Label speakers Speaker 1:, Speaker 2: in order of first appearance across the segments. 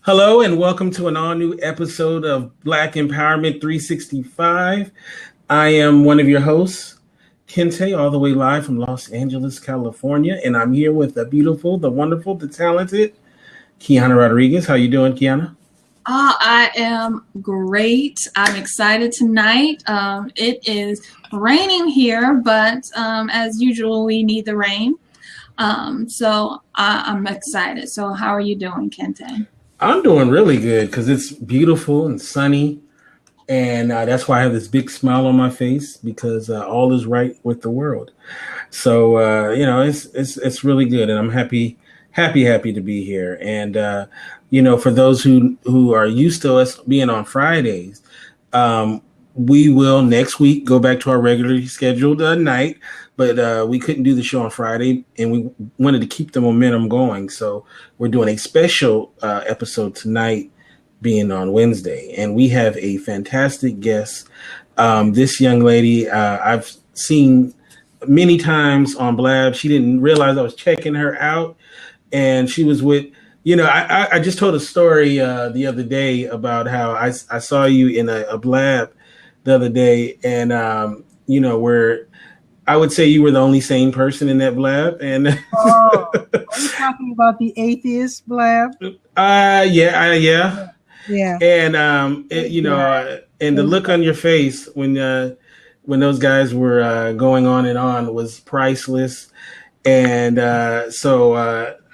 Speaker 1: Hello and welcome to an all-new episode of Black Empowerment 365. I am one of your hosts, Kente, all the way live from Los Angeles, California, and I'm here with the beautiful, the wonderful, the talented Kiana Rodriguez. How you doing, Kiana?
Speaker 2: I am great. I'm excited tonight. It is raining here, but as usual, we need the rain. So I'm excited. So how are you doing, Kente?
Speaker 1: I'm doing really good because it's beautiful and sunny, and that's why I have this big smile on my face because all is right with the world. So it's really good, and I'm happy to be here. And for those who are used to us being on Fridays, we will next week go back to our regularly scheduled night. But we couldn't do the show on Friday, and we wanted to keep the momentum going. So we're doing a special episode tonight, being on Wednesday. And we have a fantastic guest. This young lady I've seen many times on Blab. She didn't realize I was checking her out. And she was with, I just told a story the other day about how I saw you in a Blab the other day. And, where I would say you were the only sane person in that Blab. And
Speaker 3: are you talking about the atheist Blab?
Speaker 1: Yeah. And and the look on your face when those guys were going on and on was priceless. And so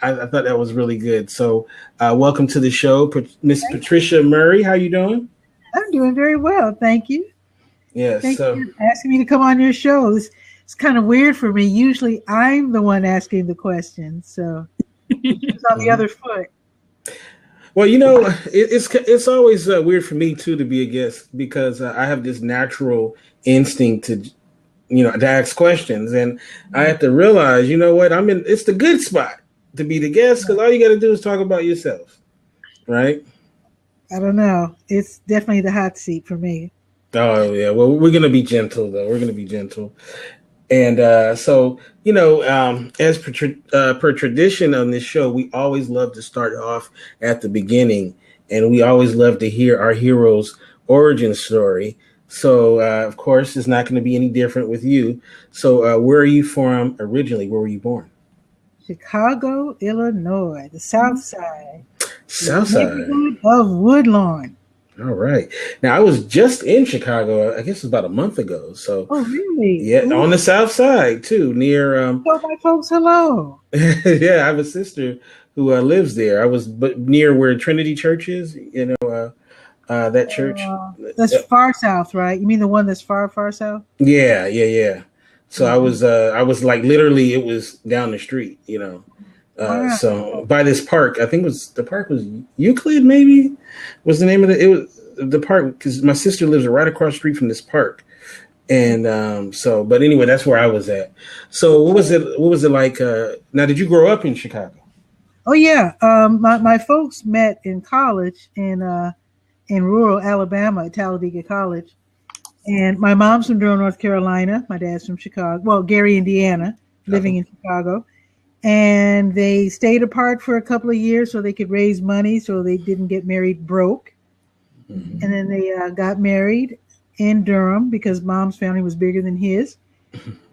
Speaker 1: I thought that was really good. So welcome to the show, Miss Patricia Murray. How you doing?
Speaker 3: I'm doing very well, thank you.
Speaker 1: Yes.
Speaker 3: Thank you for asking me to come on your shows. It's kind of weird for me. Usually I'm the one asking the questions, so it's on the other foot.
Speaker 1: Well, it's always weird for me too to be a guest because I have this natural instinct to ask questions, and I have to realize, it's the good spot to be the guest because all you got to do is talk about yourself, right?
Speaker 3: I don't know. It's definitely the hot seat for me.
Speaker 1: Oh yeah. Well, we're gonna be gentle though. We're gonna be gentle. And as per tradition on this show, we always love to start off at the beginning, and we always love to hear our hero's origin story. So, of course, it's not going to be any different with you. So, where are you from originally? Where were you born?
Speaker 3: Chicago, Illinois, the South Side.
Speaker 1: South Side
Speaker 3: of Woodlawn.
Speaker 1: All right. Now, I was just in Chicago, I guess it was about a month ago. So,
Speaker 3: oh, really?
Speaker 1: Yeah,
Speaker 3: Ooh.
Speaker 1: On the South Side, too, near...
Speaker 3: Tell my folks hello.
Speaker 1: Yeah, I have a sister who lives there. I was near where Trinity Church is, that church.
Speaker 3: That's far south, right? You mean the one that's far south?
Speaker 1: Yeah. So I was like literally it was down the street,
Speaker 3: Wow.
Speaker 1: So by this park, I think the park was Euclid, maybe was the name of the park because my sister lives right across the street from this park. And but anyway, that's where I was at. So what was it like? Now, did you grow up in Chicago?
Speaker 3: Oh yeah. My folks met in college in rural Alabama at Talladega College. And my mom's from Durham, North Carolina. My dad's from Chicago. Well, Gary, Indiana, living in Chicago. And they stayed apart for a couple of years so they could raise money so they didn't get married broke. Mm-hmm. And then they got married in Durham because mom's family was bigger than his.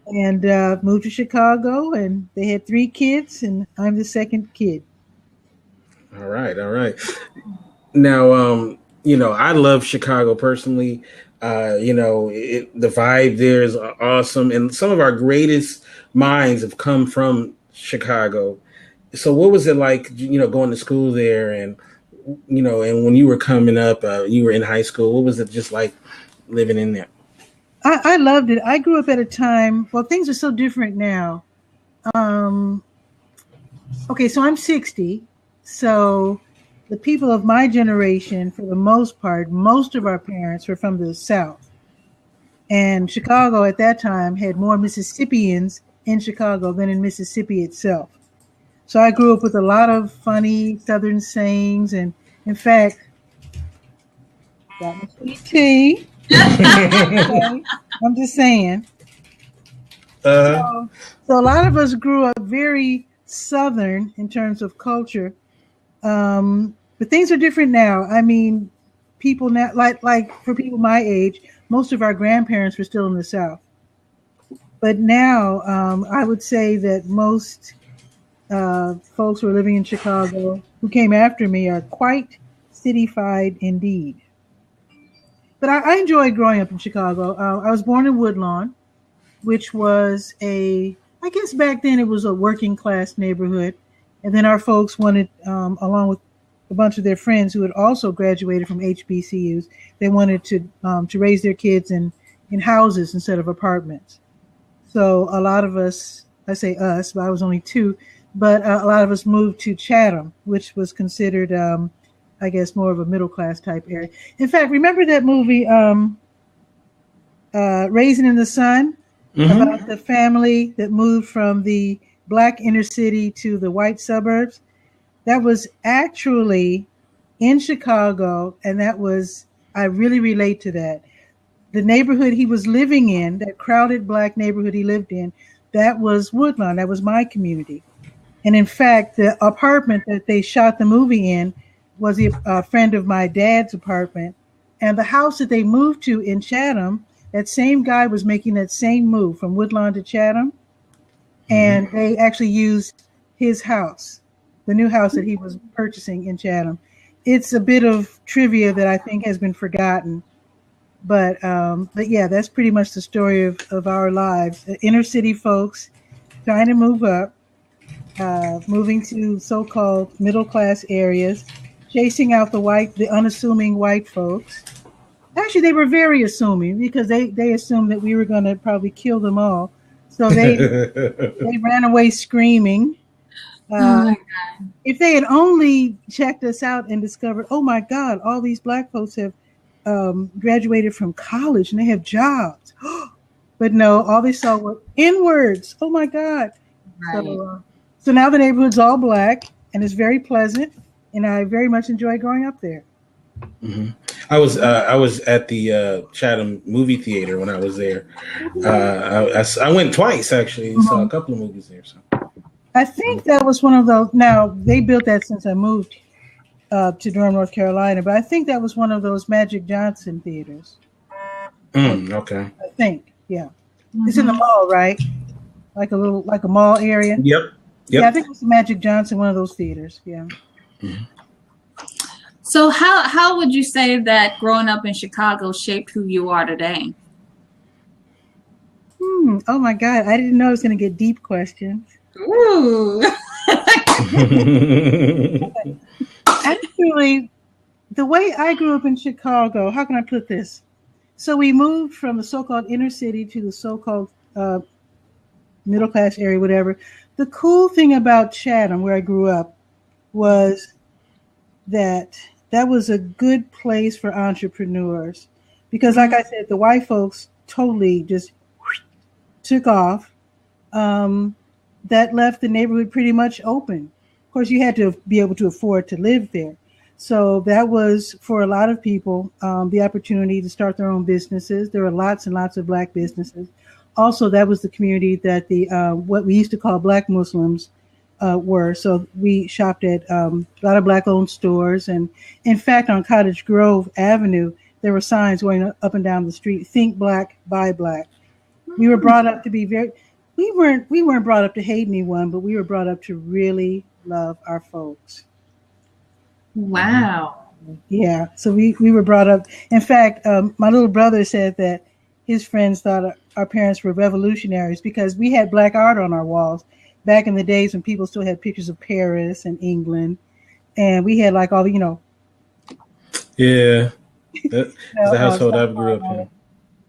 Speaker 3: And moved to Chicago, and they had 3 kids, and I'm the second kid.
Speaker 1: All right. Now, I love Chicago personally. The vibe there is awesome. And some of our greatest minds have come from Chicago. So what was it like, going to school there and when you were coming up, you were in high school, what was it just like living in there?
Speaker 3: I loved it. I grew up at a time, well, things are so different now. Okay, so I'm 60. So the people of my generation, for the most part, most of our parents were from the South. And Chicago at that time had more Mississippians in Chicago than in Mississippi itself. So I grew up with a lot of funny Southern sayings. And in fact, got my sweet tea. Okay, I'm just saying. So a lot of us grew up very Southern in terms of culture. But things are different now. I mean, people now, like for people my age, most of our grandparents were still in the South. But now, I would say that most folks who are living in Chicago who came after me are quite cityfied indeed. But I enjoyed growing up in Chicago. I was born in Woodlawn, which was I guess back then it was a working class neighborhood. And then our folks wanted, along with a bunch of their friends who had also graduated from HBCUs, they wanted to raise their kids in houses instead of apartments. So a lot of us, I say us, but I was only two, but a lot of us moved to Chatham, which was considered, I guess, more of a middle class type area. In fact, remember that movie, Raisin in the Sun, about the family that moved from the black inner city to the white suburbs? That was actually in Chicago, and I really relate to that. The neighborhood he was living in, that crowded black neighborhood he lived in, that was Woodlawn. That was my community. And in fact, the apartment that they shot the movie in was a friend of my dad's apartment. And the house that they moved to in Chatham, that same guy was making that same move from Woodlawn to Chatham. And they actually used his house, the new house that he was purchasing in Chatham. It's a bit of trivia that I think has been forgotten. But yeah, that's pretty much the story of our lives. Inner city folks trying to move up, moving to so-called middle-class areas, chasing out the unassuming white folks. Actually, they were very assuming because they assumed that we were going to probably kill them all. So they ran away screaming. If they had only checked us out and discovered, oh my God, all these black folks have graduated from college and they have jobs. But no, all they saw were N-words. Oh my God. Right. So now the neighborhood's all black and it's very pleasant. And I very much enjoy growing up there.
Speaker 1: Mm-hmm. I was at the Chatham movie theater when I was there. I went twice actually. Saw a couple of movies there. So
Speaker 3: I think that was one of those. Now they built that since I moved to Durham, North Carolina, but I think that was one of those Magic Johnson theaters.
Speaker 1: Okay.
Speaker 3: I think, yeah. It's in the mall, right? Like a mall area.
Speaker 1: Yep.
Speaker 3: Yeah, I think it was Magic Johnson, one of those theaters. Yeah.
Speaker 1: Mm-hmm.
Speaker 2: So how would you say that growing up in Chicago shaped who you are today?
Speaker 3: Oh my God, I didn't know I was going to get deep questions.
Speaker 2: Ooh.
Speaker 3: Actually, the way I grew up in Chicago, how can I put this? So we moved from the so-called inner city to the so-called middle-class area, whatever. The cool thing about Chatham, where I grew up, was that was a good place for entrepreneurs. Because like I said, the white folks totally just took off. That left the neighborhood pretty much open. Of course, you had to be able to afford to live there. So that was, for a lot of people, the opportunity to start their own businesses. There were lots and lots of black businesses. Also, that was the community that the what we used to call black Muslims were. So we shopped at a lot of black-owned stores. And in fact, on Cottage Grove Avenue, there were signs going up and down the street, think black, buy black. We were brought up to be we weren't brought up to hate anyone, but we were brought up to really love our folks.
Speaker 2: Wow.
Speaker 3: Yeah. So we were brought up. In fact, my little brother said that his friends thought our parents were revolutionaries because we had black art on our walls back in the days when people still had pictures of Paris and England. And we had like all the,
Speaker 1: Yeah. That's the household I grew up in.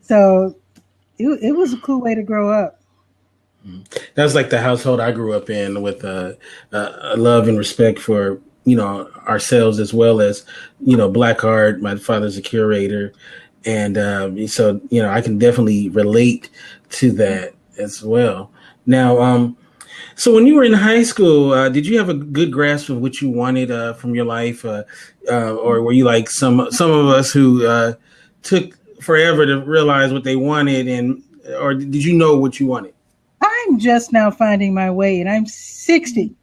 Speaker 3: So it was a cool way to grow up.
Speaker 1: That was like the household I grew up in, with a love and respect for, ourselves, as well as, black art. My father's a curator. And so, I can definitely relate to that as well. Now, so when you were in high school, did you have a good grasp of what you wanted from your life? Or were you like some of us who took forever to realize what they wanted, or did you know what you wanted?
Speaker 3: I'm just now finding my way, and I'm 60.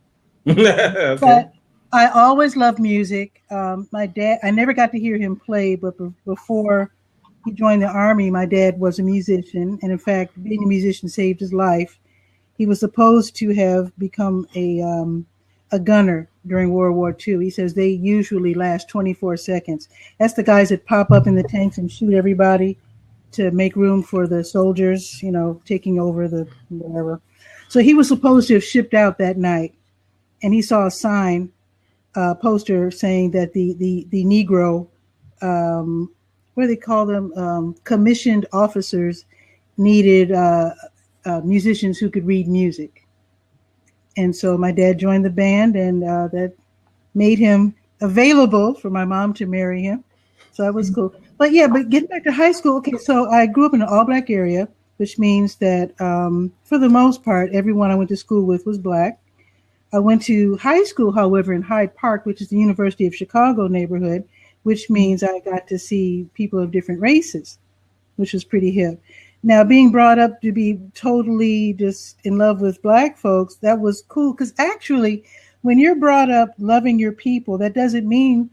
Speaker 1: Okay.
Speaker 3: But I always loved music. My dad, I never got to hear him play, but before he joined the army, my dad was a musician. And in fact, being a musician saved his life. He was supposed to have become a gunner during World War II. He says they usually last 24 seconds. That's the guys that pop up in the tanks and shoot everybody to make room for the soldiers, taking over the whatever. So he was supposed to have shipped out that night, and he saw a sign, poster saying that the Negro, what do they call them, commissioned officers needed musicians who could read music. And so my dad joined the band, and that made him available for my mom to marry him. So that was cool. But getting back to high school, okay, so I grew up in an all-black area, which means that for the most part, everyone I went to school with was black. I went to high school, however, in Hyde Park, which is the University of Chicago neighborhood, which means I got to see people of different races, which was pretty hip. Now, being brought up to be totally just in love with black folks, that was cool. Because actually, when you're brought up loving your people, that doesn't mean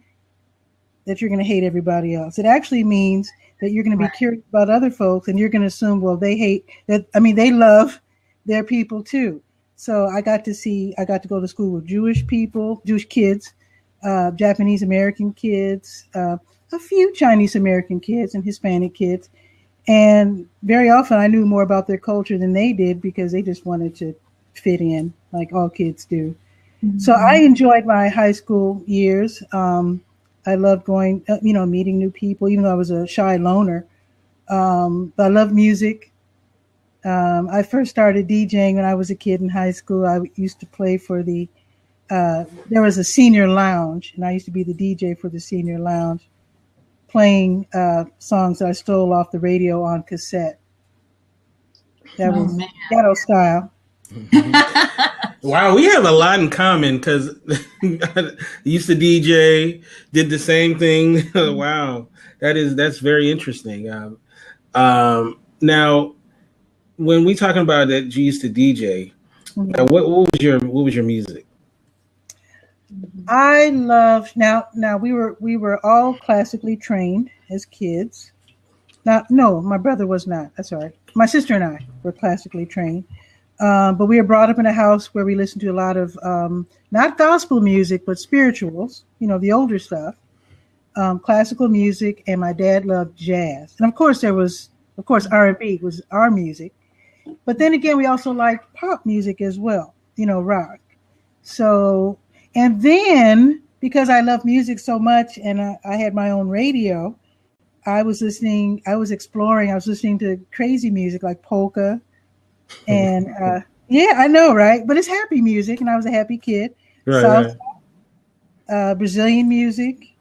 Speaker 3: that you're going to hate everybody else. It actually means that you're going to be curious about other folks, and you're going to assume, well, they hate that. I mean, they love their people too. So I got to go to school with Jewish people, Jewish kids, Japanese American kids, a few Chinese American kids and Hispanic kids. And very often I knew more about their culture than they did because they just wanted to fit in like all kids do. Mm-hmm. So I enjoyed my high school years. I loved going, meeting new people, even though I was a shy loner. But I love music. I first started DJing when I was a kid in high school. I used to play for there was a senior lounge, and I used to be the DJ for the senior lounge, playing songs that I stole off the radio on cassette. That was ghetto style.
Speaker 1: Wow, we have a lot in common because I used to DJ, did the same thing. Wow, that's very interesting. Now, when we talking about that, you used to DJ. What was your music?
Speaker 3: I loved now we were all classically trained as kids. No, my brother was not. That's all right. My sister and I were classically trained. But we were brought up in a house where we listened to a lot of not gospel music, but spirituals, the older stuff, classical music, and my dad loved jazz. And of course R&B was our music. But then again, we also liked pop music as well, rock. So, and then because I love music so much and I had my own radio, I was listening to crazy music like polka. And I know, right? But it's happy music, and I was a happy kid. Right, salsa, Brazilian music,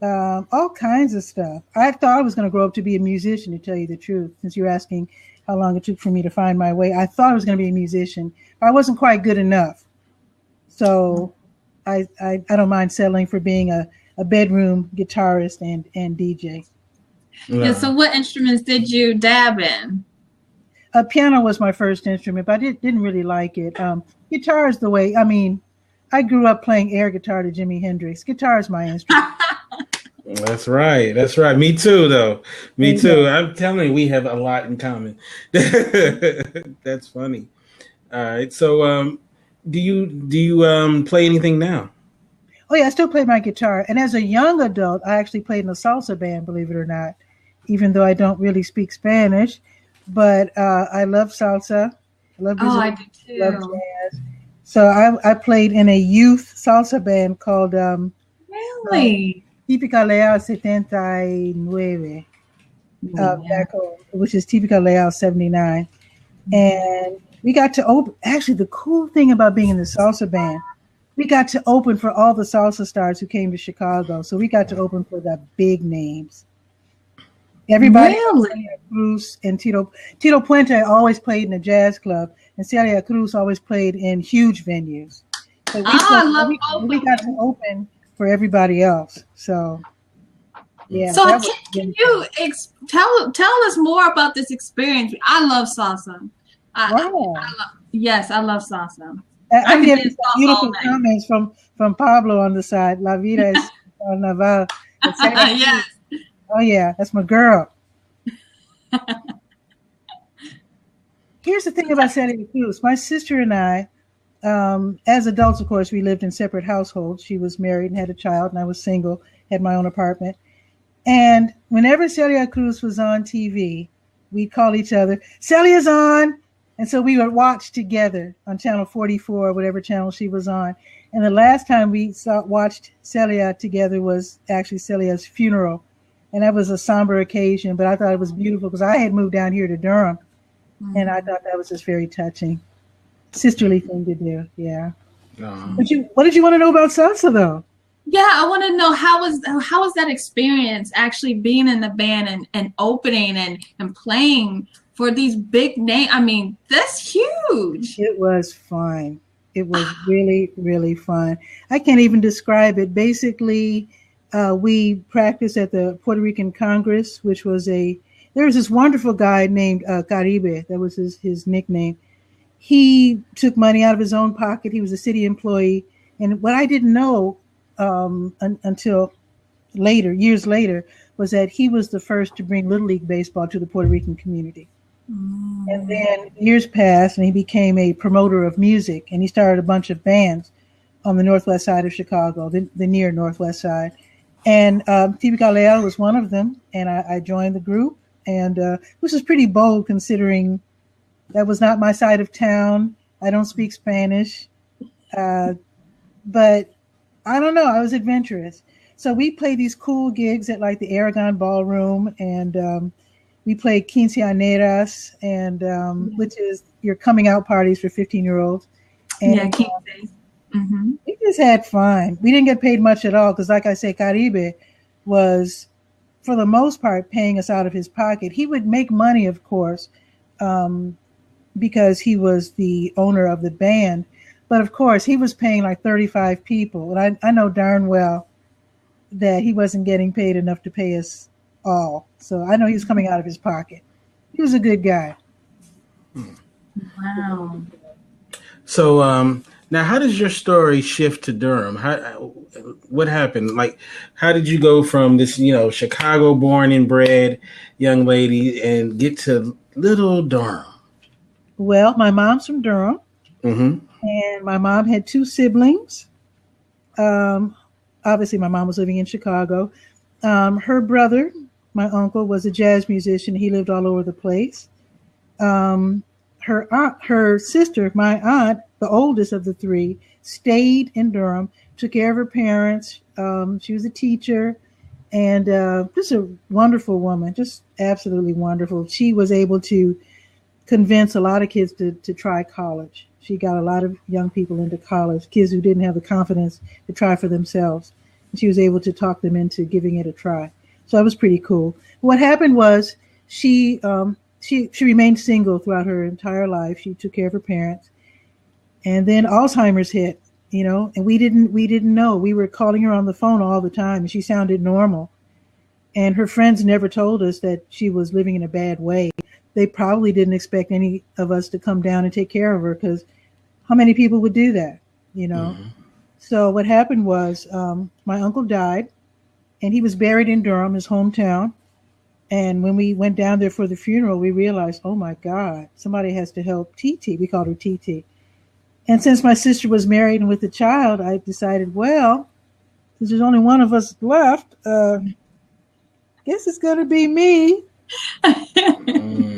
Speaker 3: all kinds of stuff. I thought I was going to grow up to be a musician, to tell you the truth. Since you're asking how long it took for me to find my way, I thought I was going to be a musician. I wasn't quite good enough, so I don't mind settling for being a bedroom guitarist and DJ.
Speaker 2: Yeah. So, what instruments did you dab in?
Speaker 3: Piano was my first instrument, but I didn't really like it. Guitar is the way. I mean, I grew up playing air guitar to Jimi Hendrix. Guitar is my instrument.
Speaker 1: That's right. Me too, though. Me too. I'm telling you, we have a lot in common. That's funny. All right. So, do you play anything now?
Speaker 3: Oh yeah, I still play my guitar. And as a young adult, I actually played in a salsa band, believe it or not, even though I don't really speak Spanish. But I love salsa. I love music.
Speaker 2: I do too.
Speaker 3: Love jazz. So I played in a youth salsa band called
Speaker 2: Really?
Speaker 3: Típica Leal 79, back home, which is Típica Leal 79. And we got to open. Actually, the cool thing about being in the salsa band, we got to open for all the salsa stars who came to Chicago. So we got to open for the big names. Everybody,
Speaker 2: really?
Speaker 3: Cruz and Tito Puente always played in a jazz club, and Celia Cruz always played in huge venues. So we got to open for everybody else. So, yeah.
Speaker 2: So can you tell us more about this experience? I love salsa. I love salsa. I
Speaker 3: I'm
Speaker 2: can
Speaker 3: getting
Speaker 2: just
Speaker 3: some
Speaker 2: talk all
Speaker 3: beautiful
Speaker 2: night.
Speaker 3: comments from Pablo on the side. La vida es carnaval.
Speaker 2: Yes.
Speaker 3: Oh yeah, that's my girl. Here's the thing about Santa Cruz. My sister and I, as adults, of course, we lived in separate households. She was married and had a child, and I was single, had my own apartment. And whenever Celia Cruz was on TV, we'd call each other, Celia's on. And so we would watch together on channel 44, whatever channel she was on. And the last time we watched Celia together was actually Celia's funeral. And that was a somber occasion, but I thought it was beautiful because I had moved down here to Durham. And I thought that was just very touching. Sisterly thing to do, yeah. But what did you want to know about salsa, though?
Speaker 2: Yeah, I want to know how was that experience actually being in the band and opening and playing for these big names. I mean, that's huge.
Speaker 3: It was fun. It was really, really fun. I can't even describe it. Basically, we practiced at the Puerto Rican Congress, which was there was this wonderful guy named Caribe. That was his nickname. He took money out of his own pocket. He was a city employee. And what I didn't know until later, years later, was that he was the first to bring Little League Baseball to the Puerto Rican community. And then years passed, and he became a promoter of music, and he started a bunch of bands on the northwest side of Chicago, the near northwest side. And Típica Leal was one of them, and I joined the group, and which was pretty bold considering that was not my side of town. I don't speak Spanish, but I don't know. I was adventurous. So we played these cool gigs at like the Aragon Ballroom, and we played quinceañeras, and which is your coming out parties for 15-year-olds. And
Speaker 2: Yeah, quince.
Speaker 3: We just had fun. We didn't get paid much at all because, like I say, Caribe was, for the most part, paying us out of his pocket. He would make money, of course, because he was the owner of the band. But, of course, he was paying like 35 people. And I know darn well that he wasn't getting paid enough to pay us all. So I know he was coming out of his pocket. He was a good guy.
Speaker 2: Wow.
Speaker 1: So now, how does your story shift to Durham? What happened? Like, how did you go from this, Chicago born and bred young lady and get to little Durham?
Speaker 3: Well, my mom's from Durham. And my mom had two siblings. Obviously, my mom was living in Chicago. Her brother, my uncle, was a jazz musician. He lived all over the place. Her sister, my aunt, the oldest of the three, stayed in Durham, took care of her parents. She was a teacher, and just a wonderful woman, just absolutely wonderful. She was able to convince a lot of kids to try college. She got a lot of young people into college, kids who didn't have the confidence to try for themselves. And she was able to talk them into giving it a try. So that was pretty cool. What happened was she remained single throughout her entire life. She took care of her parents. And then Alzheimer's hit, and we didn't know. We were calling her on the phone all the time, and she sounded normal. And her friends never told us that she was living in a bad way. They probably didn't expect any of us to come down and take care of her, because how many people would do that, So what happened was my uncle died, and he was buried in Durham, his hometown. And when we went down there for the funeral, we realized, oh my God, somebody has to help TT. We called her TT. And since my sister was married and with a child, I decided, well, since there's only one of us left, guess it's going to be me.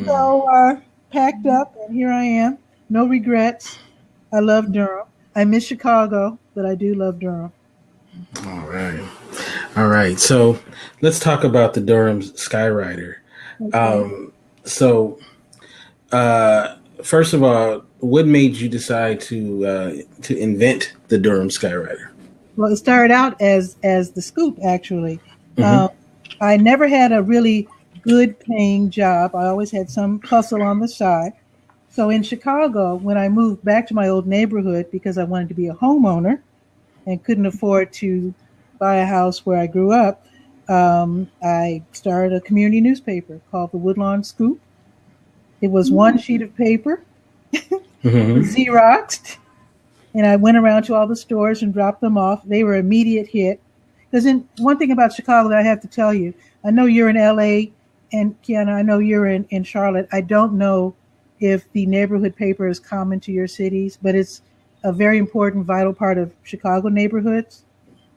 Speaker 3: So packed up, and here I am. No regrets. I love Durham. I miss Chicago, but I do love Durham.
Speaker 1: All right. So let's talk about the Durham Skywriter. Okay. First of all, what made you decide to invent the Durham Skywriter?
Speaker 3: Well, it started out as the Scoop, actually. I never had a really good paying job. I always had some hustle on the side. So in Chicago, when I moved back to my old neighborhood because I wanted to be a homeowner and couldn't afford to buy a house where I grew up, I started a community newspaper called the Woodlawn Scoop. It was one sheet of paper, Xeroxed, and I went around to all the stores and dropped them off. They were immediate hit. Because one thing about Chicago that I have to tell you, I know you're in LA, and Kiana, I know you're in Charlotte. I don't know if the neighborhood paper is common to your cities, but it's a very important, vital part of Chicago neighborhoods.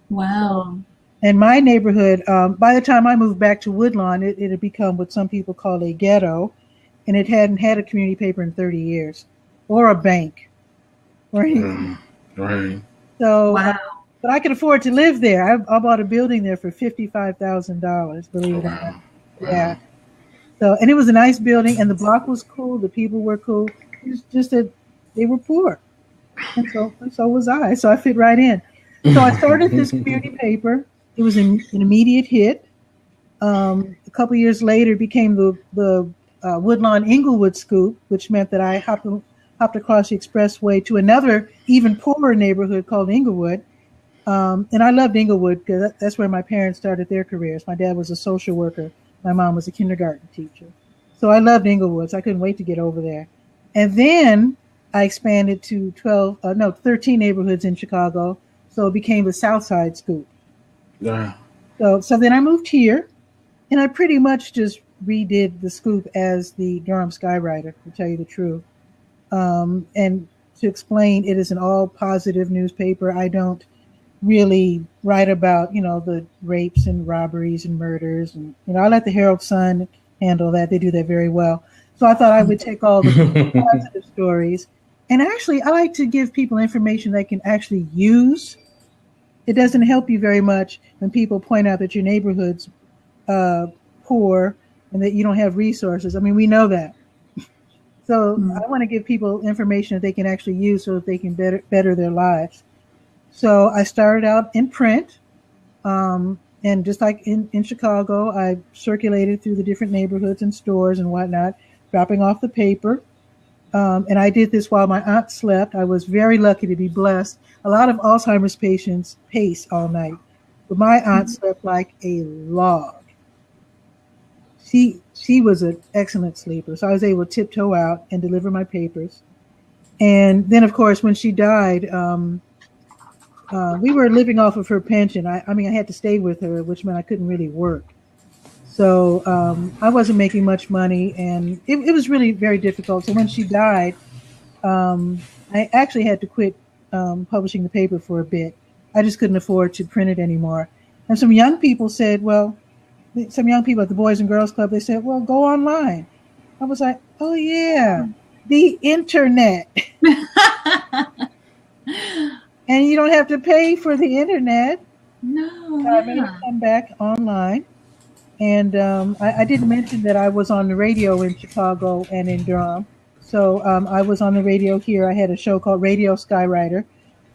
Speaker 2: Wow.
Speaker 3: And my neighborhood, by the time I moved back to Woodlawn, it had become what some people call a ghetto, and it hadn't had a community paper in 30 years, or a bank, or anything.
Speaker 1: Right.
Speaker 3: So,
Speaker 2: wow.
Speaker 3: But I could afford to live there. I bought a building there for $55,000, believe it or not. Yeah. So, and it was a nice building, and the block was cool. The people were cool. It was just that they were poor, and so was I. So I fit right in. So I started this community paper. It was an immediate hit. A couple years later, it became the Woodlawn Inglewood Scoop, which meant that I hopped across the expressway to another even poorer neighborhood called Inglewood. And I loved Inglewood because that's where my parents started their careers. My dad was a social worker. My mom was a kindergarten teacher. So I loved Inglewood, so I couldn't wait to get over there. And then I expanded to 13 neighborhoods in Chicago. So it became the South Side Scoop.
Speaker 1: Yeah.
Speaker 3: So then I moved here, and I pretty much just redid the Scoop as the Durham Skywriter, to tell you the truth. And to explain, it is an all positive newspaper. I don't really write about, the rapes and robberies and murders. And, I let the Herald Sun handle that. They do that very well. So I thought I would take all the positive stories. And actually, I like to give people information they can actually use. It doesn't help you very much when people point out that your neighborhood's poor and that you don't have resources. I mean, we know that. So I want to give people information that they can actually use so that they can better their lives. So I started out in print, and just like in Chicago, I circulated through the different neighborhoods and stores and whatnot, dropping off the paper. And I did this while my aunt slept. I was very lucky to be blessed. A lot of Alzheimer's patients pace all night, but my aunt slept like a log. She was an excellent sleeper, so I was able to tiptoe out and deliver my papers. And then, of course, when she died, we were living off of her pension. I had to stay with her, which meant I couldn't really work. So I wasn't making much money, and it was really very difficult. So when she died, I actually had to quit publishing the paper for a bit. I just couldn't afford to print it anymore. And some young people at the Boys and Girls Club, they said, well, go online. I was like, oh, yeah, the internet. And you don't have to pay for the internet.
Speaker 2: No.
Speaker 3: So I made it come back online. And I didn't mention that I was on the radio in Chicago and in Durham. So I was on the radio here. I had a show called Radio Skywriter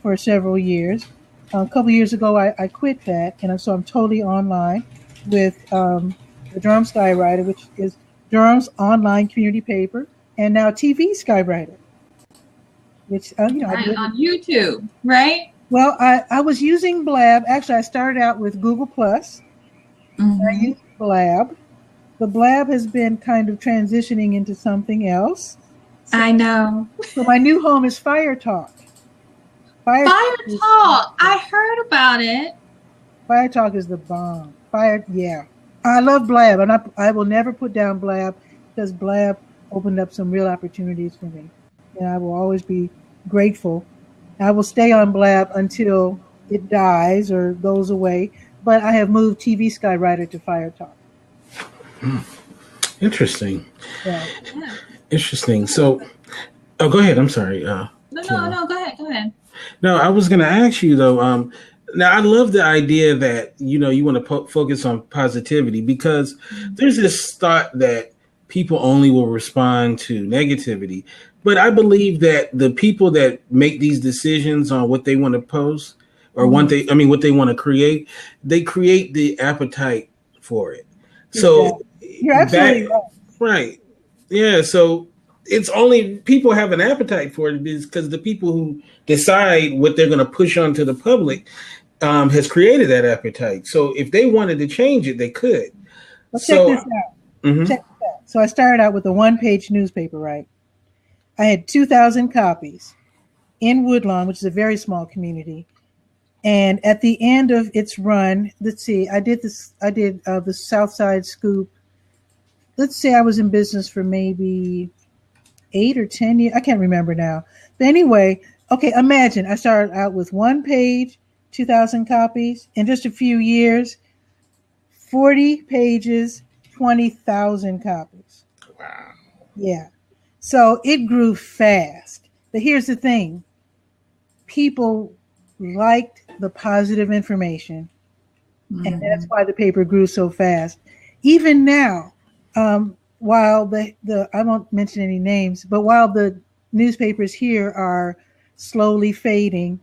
Speaker 3: for several years. A couple years ago, I quit that. And so I'm totally online with the Durham Skywriter, which is Durham's online community paper, and now TV Skywriter, which,
Speaker 2: on YouTube, right?
Speaker 3: Well, I was using Blab. Actually, I started out with Google+. I used Blab. The Blab has been kind of transitioning into something else. So,
Speaker 2: I know.
Speaker 3: So my new home is Fire Talk.
Speaker 2: Fire Talk. I heard about it.
Speaker 3: Fire Talk is the bomb. Yeah. I love Blab, and I will never put down Blab because Blab opened up some real opportunities for me. And I will always be grateful. I will stay on Blab until it dies or goes away, but I have moved TV Skywriter to Fire Talk.
Speaker 1: Interesting.
Speaker 3: Yeah.
Speaker 1: Interesting. So, go ahead. I'm sorry.
Speaker 2: No, go ahead.
Speaker 1: No, I was going to ask you, though, now, I love the idea that, you want to focus on positivity because there's this thought that people only will respond to negativity. But I believe that the people that make these decisions on what they want to post or what they want to create, they create the appetite for it. So
Speaker 3: you're absolutely
Speaker 1: right. Yeah. So it's only people have an appetite for it because the people who decide what they're going to push onto the public has created that appetite. So if they wanted to change it, they could.
Speaker 3: Well, check this out. Check this out. So I started out with a one-page newspaper, right? I had 2,000 copies. in Woodlawn, which is a very small community. And at the end of its run, let's see, I did the South Side Scoop. Let's say I was in business for maybe 8 or 10 years. I can't remember now. But anyway, okay, imagine I started out with one page, 2,000 copies. In just a few years, 40 pages, 20,000 copies.
Speaker 1: Wow.
Speaker 3: Yeah. So it grew fast. But here's the thing. People liked the positive information. Mm-hmm. And that's why the paper grew so fast. Even now, while the I won't mention any names, but while the newspapers here are slowly fading,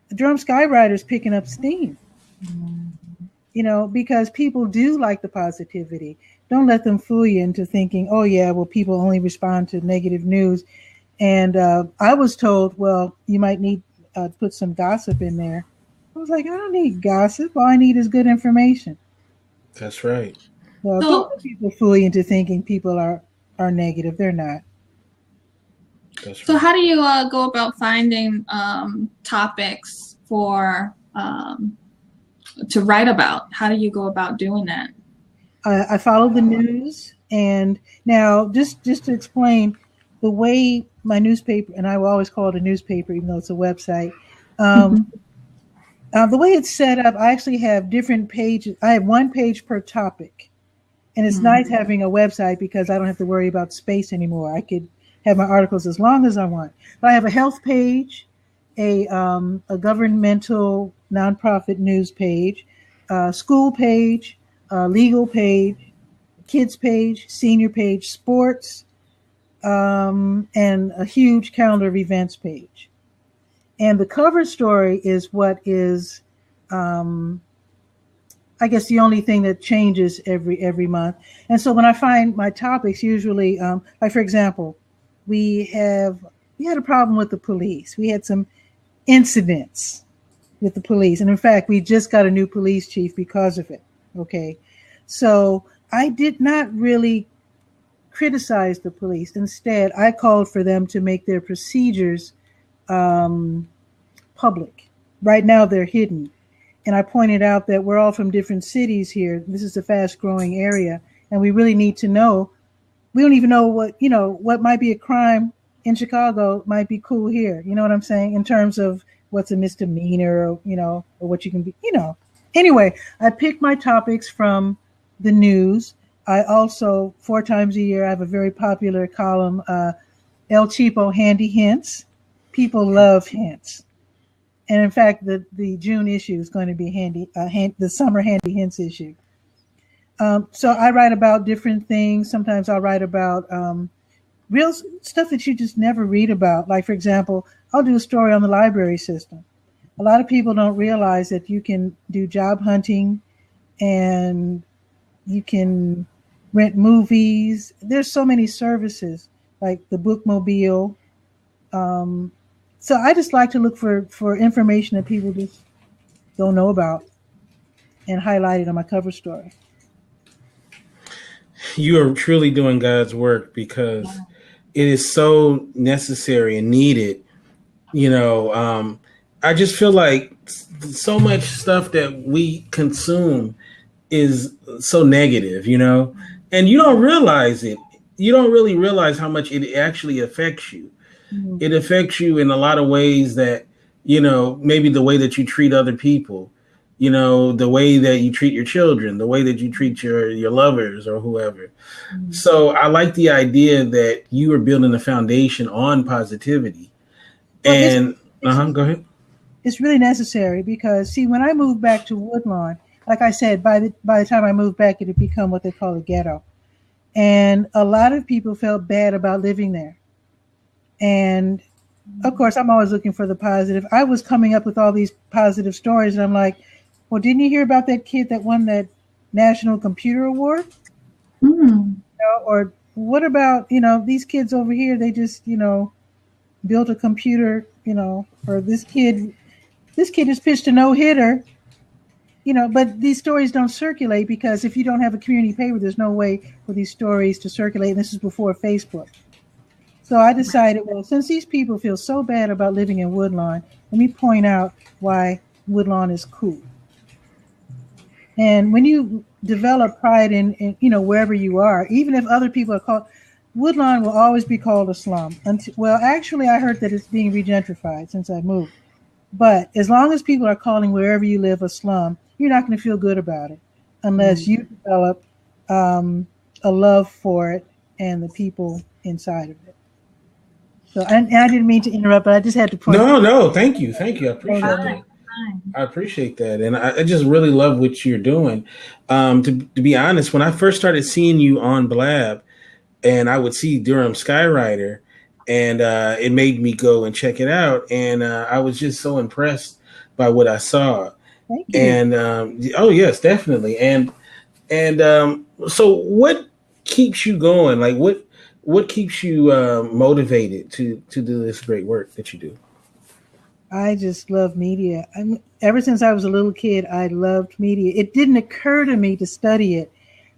Speaker 3: the Durham Skywriter is picking up steam. Mm-hmm. Because people do like the positivity. Don't let them fool you into thinking, oh yeah, well, people only respond to negative news. And I was told, well, you might need to put some gossip in there. I was like, I don't need gossip. All I need is good information.
Speaker 1: That's right.
Speaker 3: Well, don't let people fool you into thinking people are negative. They're not.
Speaker 1: That's right.
Speaker 2: So how do you go about finding topics for to write about? How do you go about doing that?
Speaker 3: I follow the news, and now just to explain the way my newspaper, and I will always call it a newspaper even though it's a website. The way it's set up, I actually have different pages. I have one page per topic, and it's nice having a website because I don't have to worry about space anymore. I could have my articles as long as I want. But I have a health page, a governmental nonprofit news page, a school page, a legal page, kids page, senior page, sports, and a huge calendar of events page. And the cover story is what is, I guess, the only thing that changes every month. And so when I find my topics, usually, like for example, we had a problem with the police. We had some incidents with the police. And in fact, we just got a new police chief because of it. Okay. So I did not really criticize the police. Instead, I called for them to make their procedures public. Right now, they're hidden. And I pointed out that we're all from different cities here. This is a fast growing area. And we really need to know. We don't even know what might be a crime in Chicago might be cool here. You know what I'm saying? In terms of what's a misdemeanor, or what you can be, Anyway, I pick my topics from the news. I also, 4 times a year, I have a very popular column, El Cheapo Handy Hints. People love hints. And in fact, the June issue is going to be the summer Handy Hints issue. So I write about different things. Sometimes I'll write about real stuff that you just never read about. Like, for example, I'll do a story on the library system. A lot of people don't realize that you can do job hunting and you can rent movies. There's so many services like the Bookmobile. So I just like to look for information that people just don't know about and highlight it on my cover story.
Speaker 1: You are truly doing God's work because it is so necessary and needed. I just feel like so much stuff that we consume is so negative, and you don't realize it. You don't really realize how much it actually affects you. Mm-hmm. It affects you in a lot of ways that, maybe the way that you treat other people, the way that you treat your children, the way that you treat your lovers or whoever. Mm-hmm. So I like the idea that you are building a foundation on positivity. Well, go ahead.
Speaker 3: It's really necessary because, see, when I moved back to Woodlawn, like I said, by the time I moved back, it had become what they call a ghetto. And a lot of people felt bad about living there. And of course, I'm always looking for the positive. I was coming up with all these positive stories, and I'm like, well, didn't you hear about that kid that won that National Computer Award? Or what about, these kids over here, they just, built a computer, or this kid just pitched a no-hitter, but these stories don't circulate because if you don't have a community paper, there's no way for these stories to circulate. And this is before Facebook. So I decided, well, since these people feel so bad about living in Woodlawn, let me point out why Woodlawn is cool. And when you develop pride in wherever you are, even if other people are called, Woodlawn will always be called a slum. Well, actually, I heard that it's being regentrified since I moved. But as long as people are calling wherever you live a slum, you're not going to feel good about it unless you develop a love for it and the people inside of it. So, and I didn't mean to interrupt, but I just had to point.
Speaker 1: No, thank you. I appreciate that. I appreciate that, and I just really love what you're doing. To be honest, when I first started seeing you on Blab, and I would see Durham Skywriter, and it made me go and check it out, and I was just so impressed by what I saw.
Speaker 3: Thank you.
Speaker 1: And oh yes, definitely. And so what keeps you going? Like what keeps you motivated to do this great work that you do?
Speaker 3: I just love media. Ever since I was a little kid, I loved media. It didn't occur to me to study it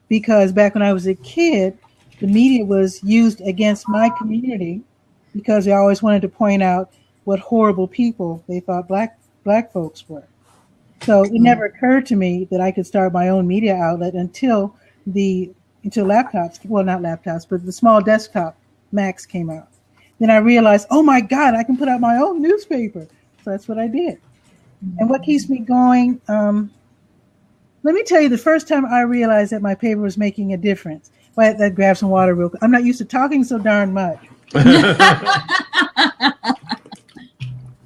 Speaker 3: because back when I was a kid, the media was used against my community because they always wanted to point out what horrible people they thought black folks were. So it never occurred to me that I could start my own media outlet until laptops, well, not laptops, but the small desktop Macs came out. Then I realized, oh my God, I can put out my own newspaper. So that's what I did. And what keeps me going? Let me tell you, the first time I realized that my paper was making a difference. But I grab some water real quick. I'm not used to talking so darn much.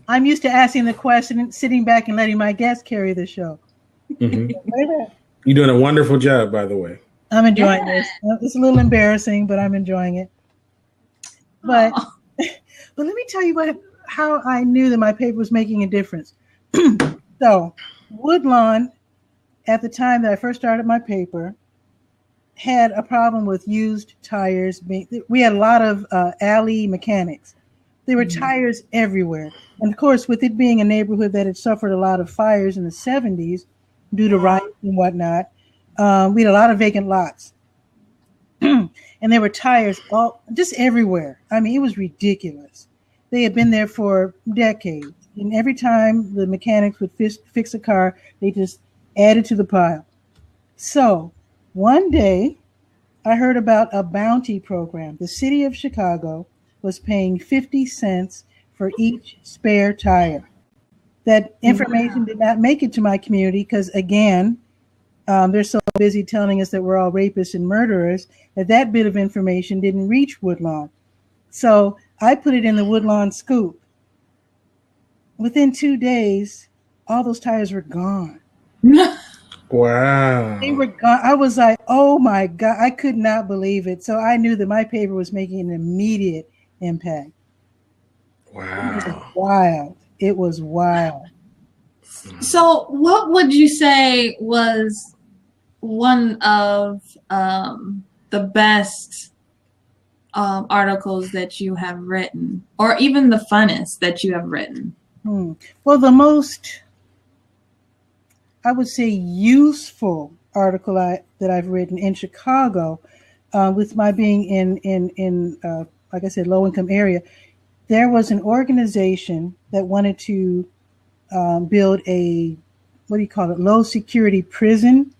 Speaker 3: I'm used to asking the question and sitting back and letting my guests carry the show.
Speaker 1: Mm-hmm. You're doing a wonderful job, by the way.
Speaker 3: I'm enjoying this. It's a little embarrassing, but I'm enjoying it. But let me tell you how I knew that my paper was making a difference. So Woodlawn, at the time that I first started my paper, had a problem with used tires. We had a lot of alley mechanics. There were tires everywhere. And of course, with it being a neighborhood that had suffered a lot of fires in the 70s due to riots and whatnot, we had a lot of vacant lots. And there were tires just everywhere. I mean, it was ridiculous. They had been there for decades. And every time the mechanics would fix a car, they just added to the pile. So one day, I heard about a bounty program. The city of Chicago was paying 50 cents for each spare tire. That information did not make it to my community because, again, they're so busy telling us that we're all rapists and murderers that bit of information didn't reach Woodlawn. So I put it in the Woodlawn Scoop. Within 2 days, all those tires were gone.
Speaker 1: Wow.
Speaker 3: They were gone. I was like, oh my God, I could not believe it. So I knew that my paper was making an immediate impact.
Speaker 1: Wow.
Speaker 3: It was wild. It was wild.
Speaker 2: So what would you say was one of the best articles that you have written, or even the funnest that you have written?
Speaker 3: Well, the most, I would say, useful article that I've written in Chicago, with my being in like I said, low-income area, there was an organization that wanted to build a, what do you call it, low-security prison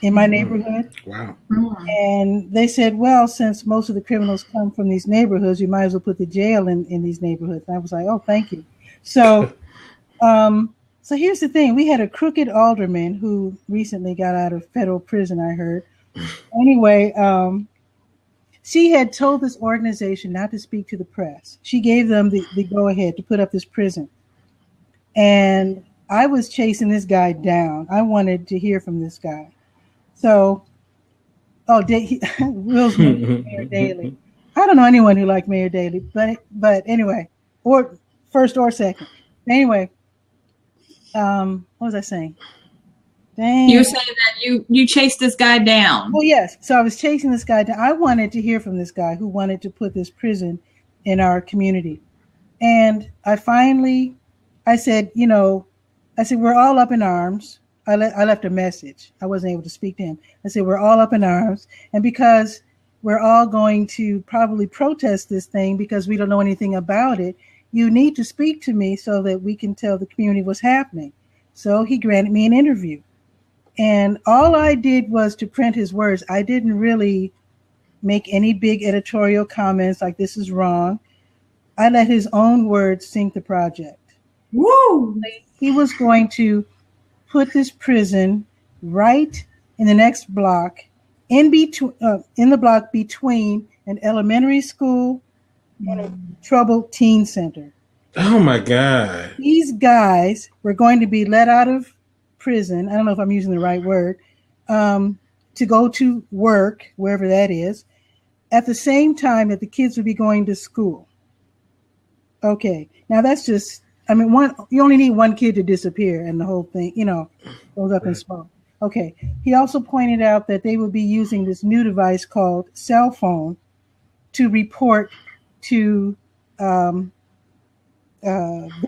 Speaker 3: in my neighborhood.
Speaker 1: Wow.
Speaker 3: And they said, well, since most of the criminals come from these neighborhoods, you might as well put the jail in these neighborhoods. And I was like, oh, thank you. So so here's the thing. We had a crooked alderman who recently got out of federal prison, I heard. Anyway, she had told this organization not to speak to the press. She gave them the go-ahead to put up this prison. And I was chasing this guy down. I wanted to hear from this guy. So, Will's Mayor Daley. I don't know anyone who liked Mayor Daley, but anyway, or first or second. Anyway, what was I saying? Dang.
Speaker 2: You were saying that you chased this guy down.
Speaker 3: Well, yes. So I was chasing this guy down. I wanted to hear from this guy who wanted to put this prison in our community. And I said, we're all up in arms. I left a message. I wasn't able to speak to him. I said, we're all up in arms. And because we're all going to probably protest this thing because we don't know anything about it. You need to speak to me so that we can tell the community what's happening. So he granted me an interview. And all I did was to print his words. I didn't really make any big editorial comments like this is wrong. I let his own words sink the project.
Speaker 2: Woo!
Speaker 3: He was going to put this prison right in the next block, in the block between an elementary school and a troubled teen center.
Speaker 1: Oh my God.
Speaker 3: These guys were going to be let out of prison. I don't know if I'm using the right word, to go to work, wherever that is, at the same time that the kids would be going to school. Okay. Now that's just, I mean, you only need one kid to disappear and the whole thing, goes up in smoke. Okay. He also pointed out that they would be using this new device called cell phone to report to the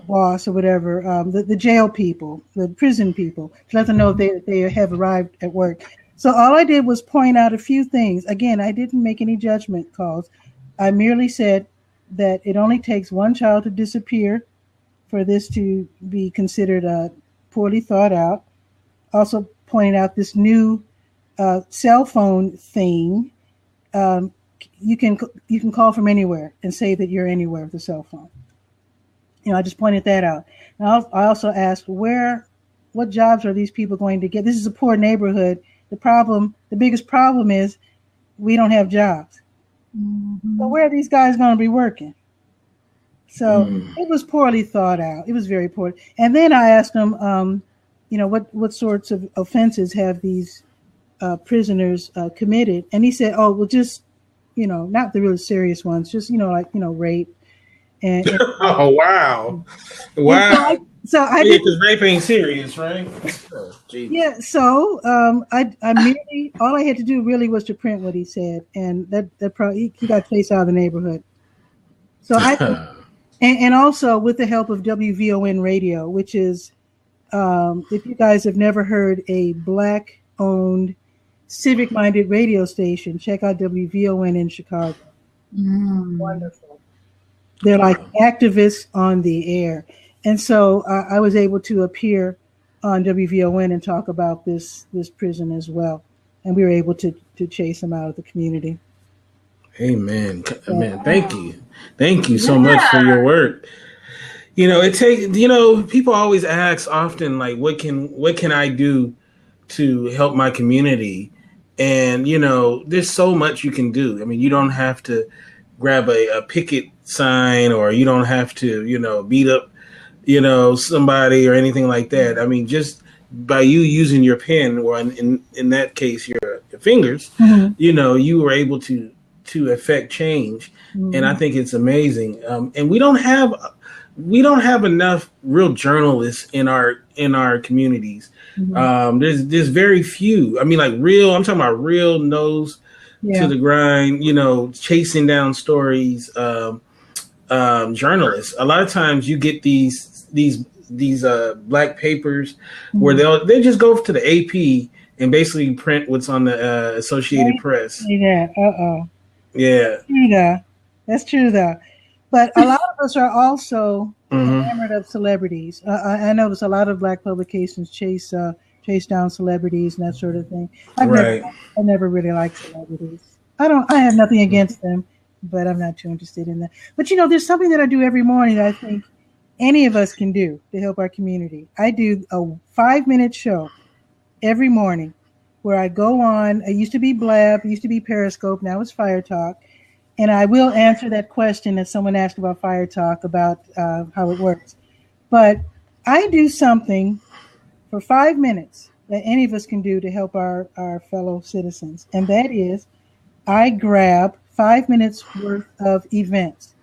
Speaker 3: boss or whatever, the jail people, the prison people, to let them know they have arrived at work. So all I did was point out a few things. Again, I didn't make any judgment calls. I merely said that it only takes one child to disappear for this to be considered poorly thought out. Also pointed out this new cell phone thing. You can call from anywhere and say that you're anywhere with a cell phone. I just pointed that out. And I also asked what jobs are these people going to get? This is a poor neighborhood. The biggest problem is we don't have jobs. Mm-hmm. So where are these guys going to be working? So it was poorly thought out. It was very poor. And then I asked him, what sorts of offenses have these prisoners committed? And he said, oh, well, just, not the really serious ones, just, rape. And
Speaker 1: oh, wow. Wow. So I because rape ain't serious, right? Oh,
Speaker 3: yeah. So I merely, all I had to do really was to print what he said, and that probably he got chased out of the neighborhood. So and also with the help of WVON Radio, which is, if you guys have never heard a Black-owned, civic-minded radio station, check out WVON in Chicago. Wonderful. They're like activists on the air. And so I was able to appear on WVON and talk about this prison as well. And we were able to chase them out of the community.
Speaker 1: Amen. Man, thank you. Thank you so much for your work. People always ask often, like, what can I do to help my community? And, there's so much you can do. I mean, you don't have to grab a picket sign, or you don't have to, beat up, somebody or anything like that. I mean, just by you using your pen, or in that case, your fingers, you were able to affect change. And I think it's amazing. And we don't have enough real journalists in our communities. There's very few. I mean, like I'm talking about real nose to the grind, chasing down stories. Journalists. A lot of times you get these black papers where they just go to the AP and basically print what's on the Associated Press. Yeah.
Speaker 3: That's true though. But a lot of us are also enamored of celebrities. I notice a lot of black publications chase down celebrities and that sort of thing. I never really liked celebrities. I have nothing against them, but I'm not too interested in that. But there's something that I do every morning that I think any of us can do to help our community. I do a 5-minute show every morning where I go on. It used to be Blab, it used to be Periscope, now it's Fire Talk. And I will answer that question that someone asked about Fire Talk, about how it works. But I do something for 5 minutes that any of us can do to help our fellow citizens. And that is, I grab 5 minutes worth of events.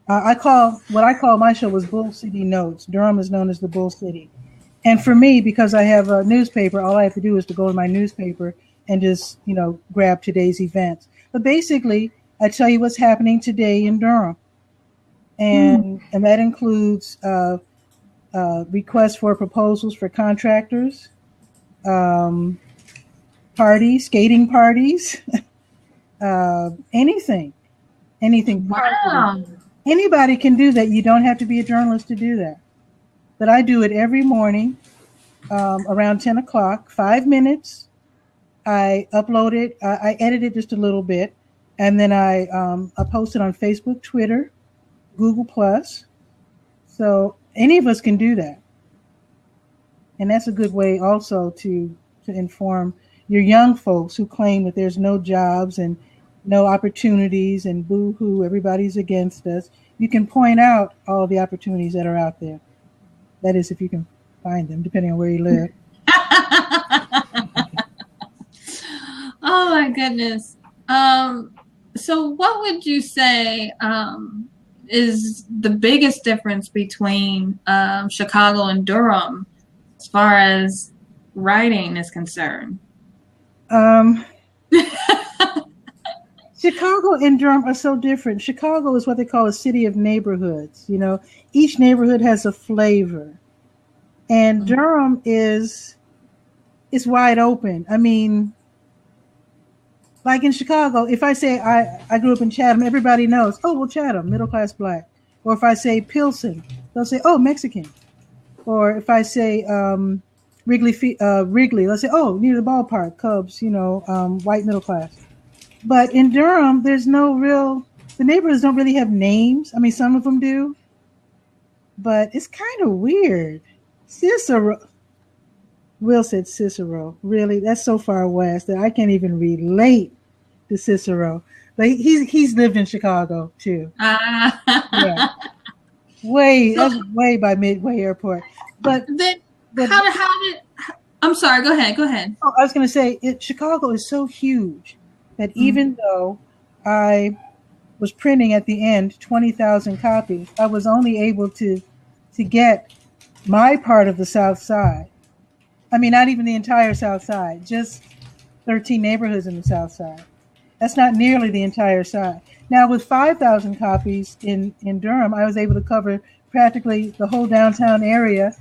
Speaker 3: What I call my show was Bull City Notes. Durham is known as the Bull City. And for me, because I have a newspaper, all I have to do is to go to my newspaper and just, grab today's events. But basically, I tell you what's happening today in Durham. And that includes requests for proposals for contractors, parties, skating parties, anything.
Speaker 2: Wow.
Speaker 3: Anybody can do that. You don't have to be a journalist to do that. But I do it every morning around 10 o'clock, 5 minutes. I upload it. I edit it just a little bit. And then I post it on Facebook, Twitter, Google+. So any of us can do that. And that's a good way also to inform your young folks who claim that there's no jobs and no opportunities and boo-hoo, everybody's against us. You can point out all the opportunities that are out there. That is, if you can find them, depending on where you live.
Speaker 2: Oh my goodness. So what would you say is the biggest difference between Chicago and Durham as far as writing is concerned?
Speaker 3: Chicago and Durham are so different. Chicago is what they call a city of neighborhoods. You know, each neighborhood has a flavor, and Durham is wide open. I mean, like in Chicago, if I say I grew up in Chatham, everybody knows. Oh, well, Chatham, middle class black. Or if I say Pilsen, they'll say, oh, Mexican. Or if I say Wrigley, let's say, oh, near the ballpark, Cubs, you know, white middle class. But in Durham, there's no real, the neighborhoods don't really have names. I mean, some of them do, but it's kind of weird. Cicero, Will said Cicero. Really, that's so far west that I can't even relate to Cicero. But he's lived in Chicago too. Yeah. That's way by Midway Airport. But
Speaker 2: how did I'm sorry, go ahead.
Speaker 3: Oh, I was going to say Chicago is so huge that even though I was printing at the end 20,000 copies, I was only able to get my part of the South Side. I mean, not even the entire South Side, just 13 neighborhoods in the South Side. That's not nearly the entire side. Now, with 5,000 copies in Durham, I was able to cover practically the whole downtown area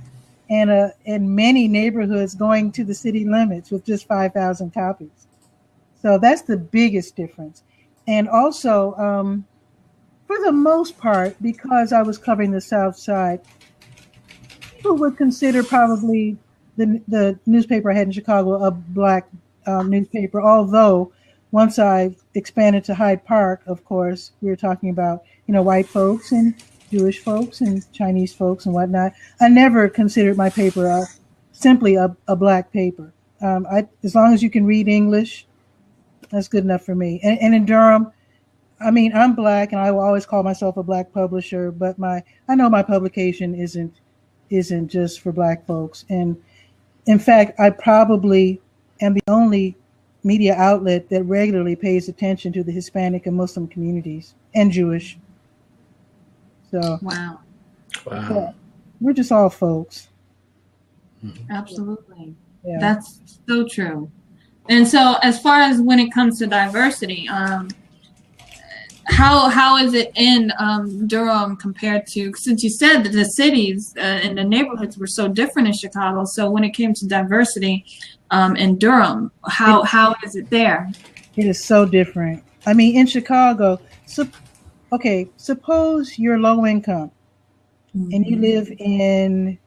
Speaker 3: and many neighborhoods going to the city limits with just 5,000 copies. So that's the biggest difference. And also, for the most part, because I was covering the South Side, people would consider probably the newspaper I had in Chicago a black newspaper, although once I expanded to Hyde Park, of course, we were talking about, you know, white folks and Jewish folks and Chinese folks and whatnot. I never considered my paper simply a black paper. As long as you can read English, that's good enough for me. And in Durham, I mean, I'm black and I will always call myself a black publisher, but I know my publication isn't just for black folks. And in fact, I probably am the only media outlet that regularly pays attention to the Hispanic and Muslim communities and Jewish. So
Speaker 2: wow.
Speaker 3: Yeah, we're just all folks.
Speaker 2: Absolutely.
Speaker 3: Yeah.
Speaker 2: That's so true. And so as far as when it comes to diversity, how is it in Durham compared to, since you said that the cities and the neighborhoods were so different in Chicago, so when it came to diversity in Durham, how is it there?
Speaker 3: It is so different. I mean, in Chicago, suppose you're low income and you live in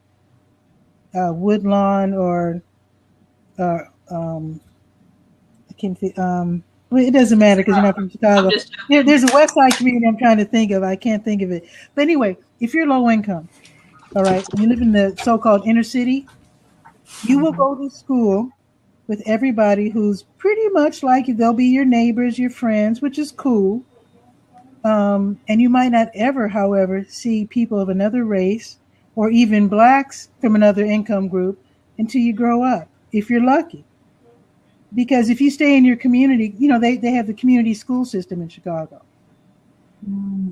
Speaker 3: Woodlawn or I can't think. Well, it doesn't matter because you're not from Chicago. There's a West Side community I'm trying to think of. I can't think of it. But anyway, if you're low income, all right, you live in the so-called inner city, you will go to school with everybody who's pretty much like you. They'll be your neighbors, your friends, which is cool. And you might not ever, however, see people of another race or even blacks from another income group until you grow up, if you're lucky. Because if you stay in your community, you know, they have the community school system in Chicago.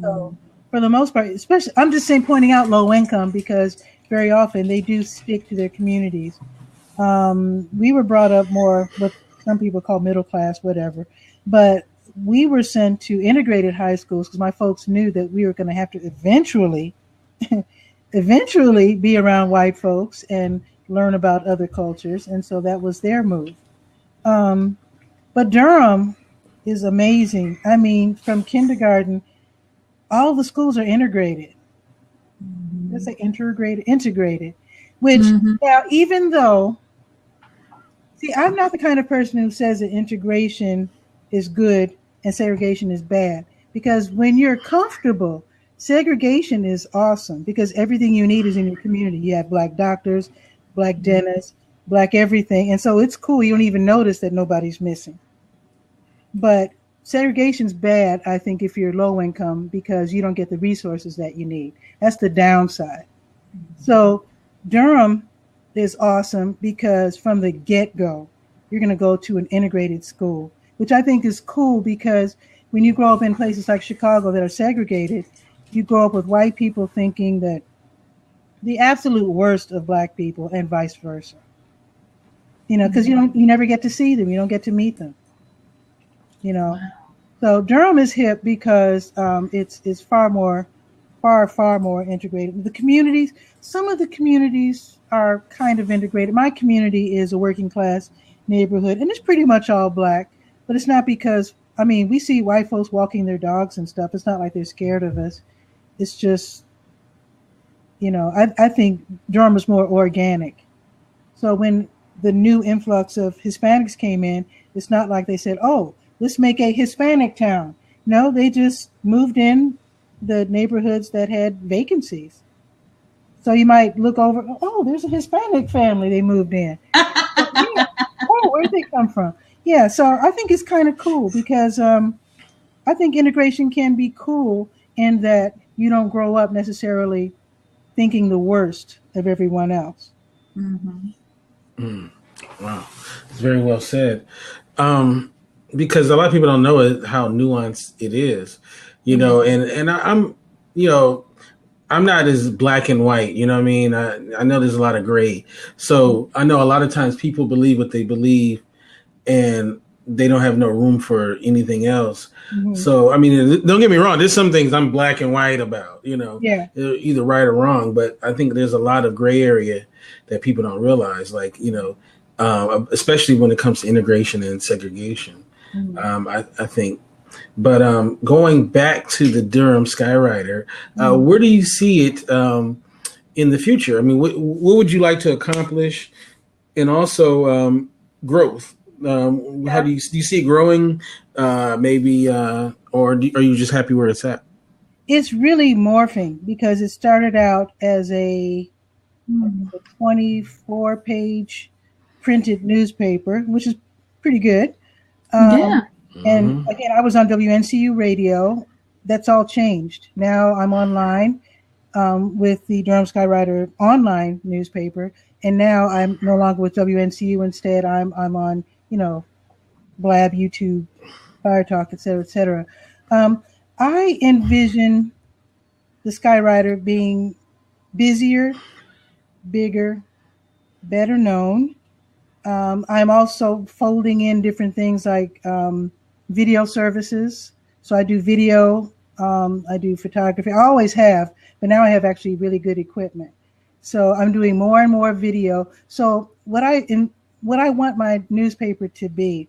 Speaker 3: So for the most part, especially, I'm just saying, pointing out low income because very often they do stick to their communities. We were brought up more what some people call middle class, whatever. But we were sent to integrated high schools because my folks knew that we were going to have to eventually be around white folks and learn about other cultures. And so that was their move. But Durham is amazing. I mean, from kindergarten, all the schools are integrated. Let's say integrated, which now, even though, see, I'm not the kind of person who says that integration is good and segregation is bad, because when you're comfortable, segregation is awesome because everything you need is in your community. You have Black doctors, Black dentists, Black everything. And so it's cool. You don't even notice that nobody's missing. But segregation's bad, I think, if you're low income because you don't get the resources that you need. That's the downside. So Durham is awesome because from the get-go, you're going to go to an integrated school, which I think is cool because when you grow up in places like Chicago that are segregated, you grow up with white people thinking that the absolute worst of Black people and vice versa. You know, because you never get to see them, you don't get to meet them. You know, so Durham is hip because it's far more integrated. The communities, some of the communities are kind of integrated. My community is a working class neighborhood, and it's pretty much all Black, but it's not because, I mean, we see white folks walking their dogs and stuff. It's not like they're scared of us. It's just, you know, I think Durham is more organic. So when the new influx of Hispanics came in, it's not like they said, oh, let's make a Hispanic town. No, they just moved in the neighborhoods that had vacancies. So you might look over, oh, there's a Hispanic family they moved in. Yeah. Oh, where'd they come from? Yeah, so I think it's kind of cool because I think integration can be cool in that you don't grow up necessarily thinking the worst of everyone else.
Speaker 1: Wow, it's very well said. Because a lot of people don't know how nuanced it is, you know, and I'm, you know, I'm not as black and white, you know what I mean? I know there's a lot of gray. So I know a lot of times people believe what they believe and they don't have no room for anything else. So, I mean, don't get me wrong. There's some things I'm black and white about, you know, either right or wrong. But I think there's a lot of gray area that people don't realize, like, you know, especially when it comes to integration and segregation. I think. But going back to the Durham Skywriter, where do you see it in the future? I mean, what would you like to accomplish, and also growth? How do you see it growing? Maybe, or are you just happy where it's at?
Speaker 3: It's really morphing because it started out as a 24-page printed newspaper, which is pretty good. And again, I was on WNCU radio. That's all changed. Now I'm online with the Durham Skywriter online newspaper, and now I'm no longer with WNCU. Instead, I'm on, you know, Blab, YouTube, Fire Talk, et cetera, et cetera. I envision the Skywriter being busier, bigger, better known. I'm also folding in different things like video services. So I do video, I do photography. I always have, but now I have actually really good equipment. So I'm doing more and more video. So what I want my newspaper to be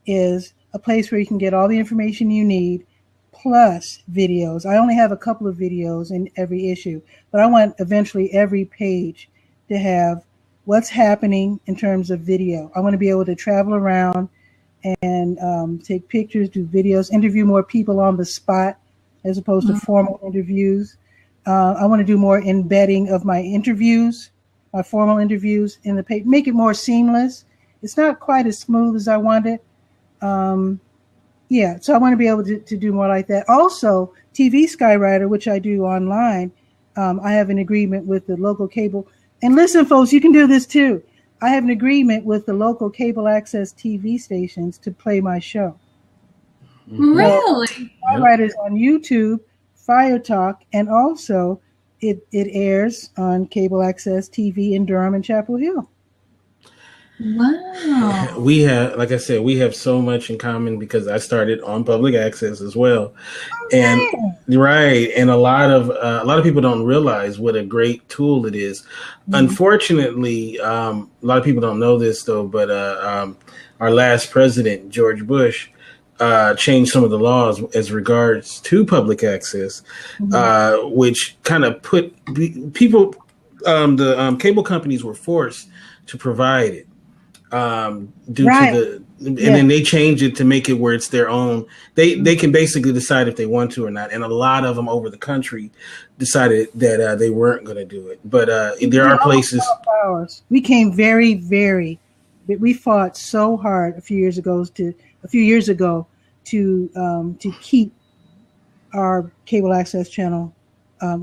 Speaker 3: is a place where you can get all the information you need, plus videos. I only have a couple of videos in every issue, but I want eventually every page to have what's happening in terms of video. I want to be able to travel around and take pictures, do videos, interview more people on the spot as opposed to formal interviews. I want to do more embedding of my interviews, my formal interviews in the paper, make it more seamless. It's not quite as smooth as I want it. Yeah, so I want to be able to do more like that. Also, TV Skywriter, which I do online, I have an agreement with the local cable. And listen, folks, you can do this too. I have an agreement with the local cable access TV stations to play my show.
Speaker 2: Really?
Speaker 3: Skywriter's on YouTube, Fire Talk, and also it airs on cable access TV in Durham and Chapel Hill.
Speaker 2: Wow.
Speaker 1: We have, like I said, we have so much in common because I started on public access as well. And right. And a lot of people don't realize what a great tool it is. Unfortunately, a lot of people don't know this though, but our last president, George Bush, changed some of the laws as regards to public access, which kind of put people, the cable companies were forced to provide it due to and then they changed it to make it where it's their own. They can basically decide if they want to or not. And a lot of them over the country decided that they weren't going to do it. But there are places.
Speaker 3: We came we fought so hard a few years ago to keep our cable access channel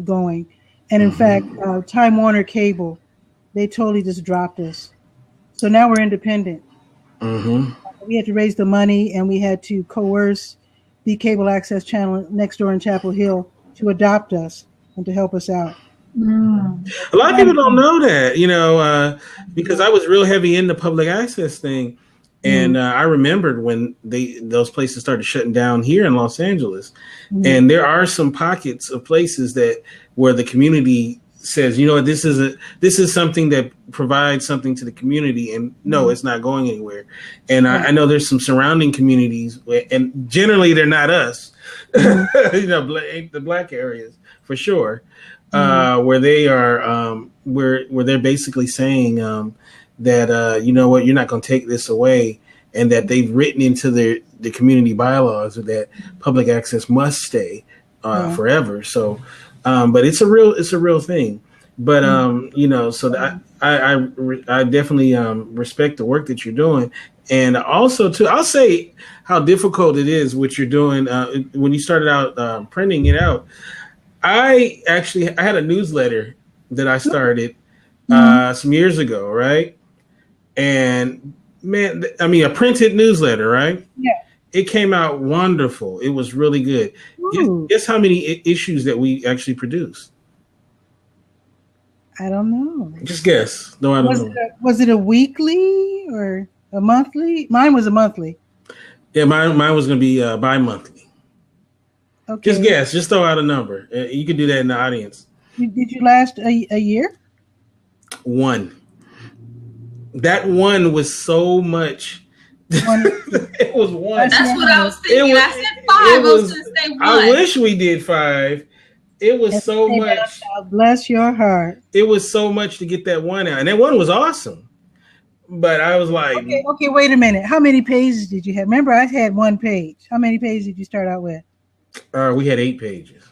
Speaker 3: going. And in fact, Time Warner Cable, they totally just dropped us. So now we're independent. We had to raise the money, and we had to coerce the cable access channel next door in Chapel Hill to adopt us and to help us out.
Speaker 1: A lot of people don't know that, because I was real heavy in the public access thing. And I remembered when those places started shutting down here in Los Angeles. And there are some pockets of places where the community says, this is something that provides something to the community, and no, it's not going anywhere. And I know there's some surrounding communities, and generally they're not us, the black areas for sure, where they are, where they're basically saying that you're not going to take this away, and that they've written into the community bylaws that public access must stay forever. So. But it's a real thing. But so I definitely respect the work that you're doing, and also too, I'll say how difficult it is what you're doing. When you started out printing it out, I had a newsletter that I started some years ago, right? And man, a printed newsletter, right? Yeah. It came out wonderful. It was really good. Guess how many issues that we actually produced?
Speaker 3: I don't know.
Speaker 1: Just guess. No, I don't know.
Speaker 3: Was it a weekly or a monthly? Mine was a monthly.
Speaker 1: Yeah, mine was going to be bi-monthly. Okay. Just guess. Just throw out a number. You can do that in the audience.
Speaker 3: Did you last a year?
Speaker 1: One. That one was so much. It was one.
Speaker 2: That's what I was thinking. I said 5. I was going to say 1.
Speaker 1: I wish we did 5. It was so much.
Speaker 3: Bless your heart.
Speaker 1: It was so much to get that one out, and that one was awesome. But I was like,
Speaker 3: okay, wait a minute. How many pages did you have? Remember, I had 1 page. How many pages did you start out with?
Speaker 1: We had 8 pages.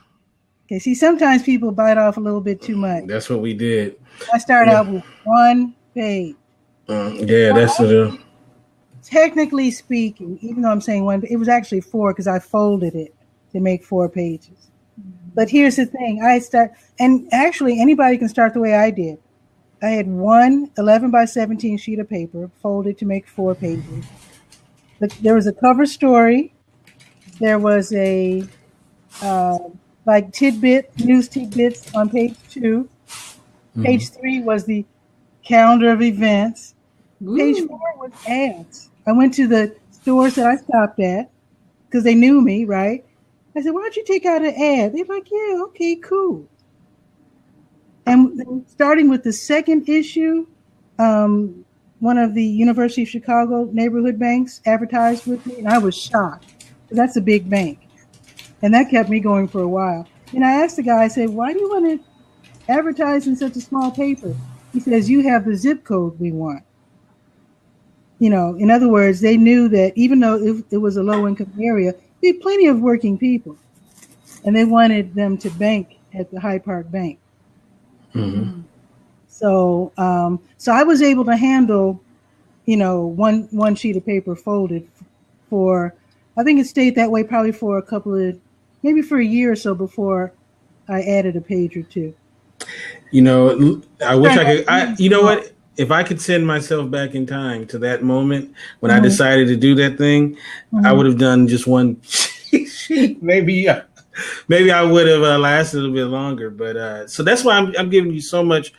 Speaker 3: Okay. See, sometimes people bite off a little bit too much.
Speaker 1: That's what we did.
Speaker 3: I started out with 1 page.
Speaker 1: That's it.
Speaker 3: Technically speaking, even though I'm saying 1, it was actually 4 because I folded it to make 4 pages. But here's the thing. And actually anybody can start the way I did. I had 1 11 by 17 sheet of paper folded to make 4 pages. But there was a cover story. There was a news tidbits on page 2. Page 3 was the calendar of events. Page 4 was ads. I went to the stores that I stopped at because they knew me, right? I said, why don't you take out an ad? They're like, yeah, okay, cool. And then starting with the second issue, one of the University of Chicago neighborhood banks advertised with me, and I was shocked. That's a big bank. And that kept me going for a while. And I asked the guy, I said, why do you want to advertise in such a small paper? He says, you have the zip code we want. In other words, they knew that even though it was a low-income area, we had plenty of working people, and they wanted them to bank at the Hyde Park Bank. So I was able to handle, one sheet of paper folded for, I think it stayed that way probably for maybe for a year or so before I added a page or 2.
Speaker 1: I wish I could. You know what? If I could send myself back in time to that moment when I decided to do that thing, I would have done just 1 sheet. Maybe I would have lasted a little bit longer. But so that's why I'm giving you so much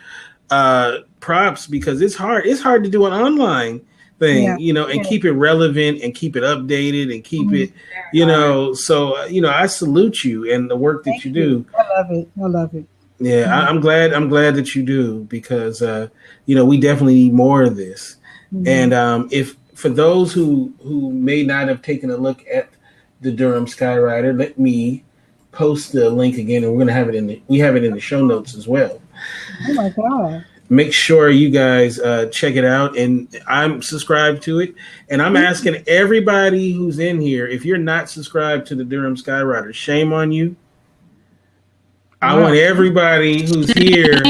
Speaker 1: props, because it's hard. It's hard to do an online thing, and keep it relevant and keep it updated and keep it, So I salute you and the work that you do.
Speaker 3: I love it.
Speaker 1: Yeah, I'm glad that you do, because we definitely need more of this. And if for those who may not have taken a look at the Durham Skywriter, let me post the link again, and we're going to have it in the show notes as well.
Speaker 3: Oh my God.
Speaker 1: Make sure you guys check it out, and I'm subscribed to it. And I'm asking everybody who's in here, if you're not subscribed to the Durham Skywriter, shame on you. I want everybody who's here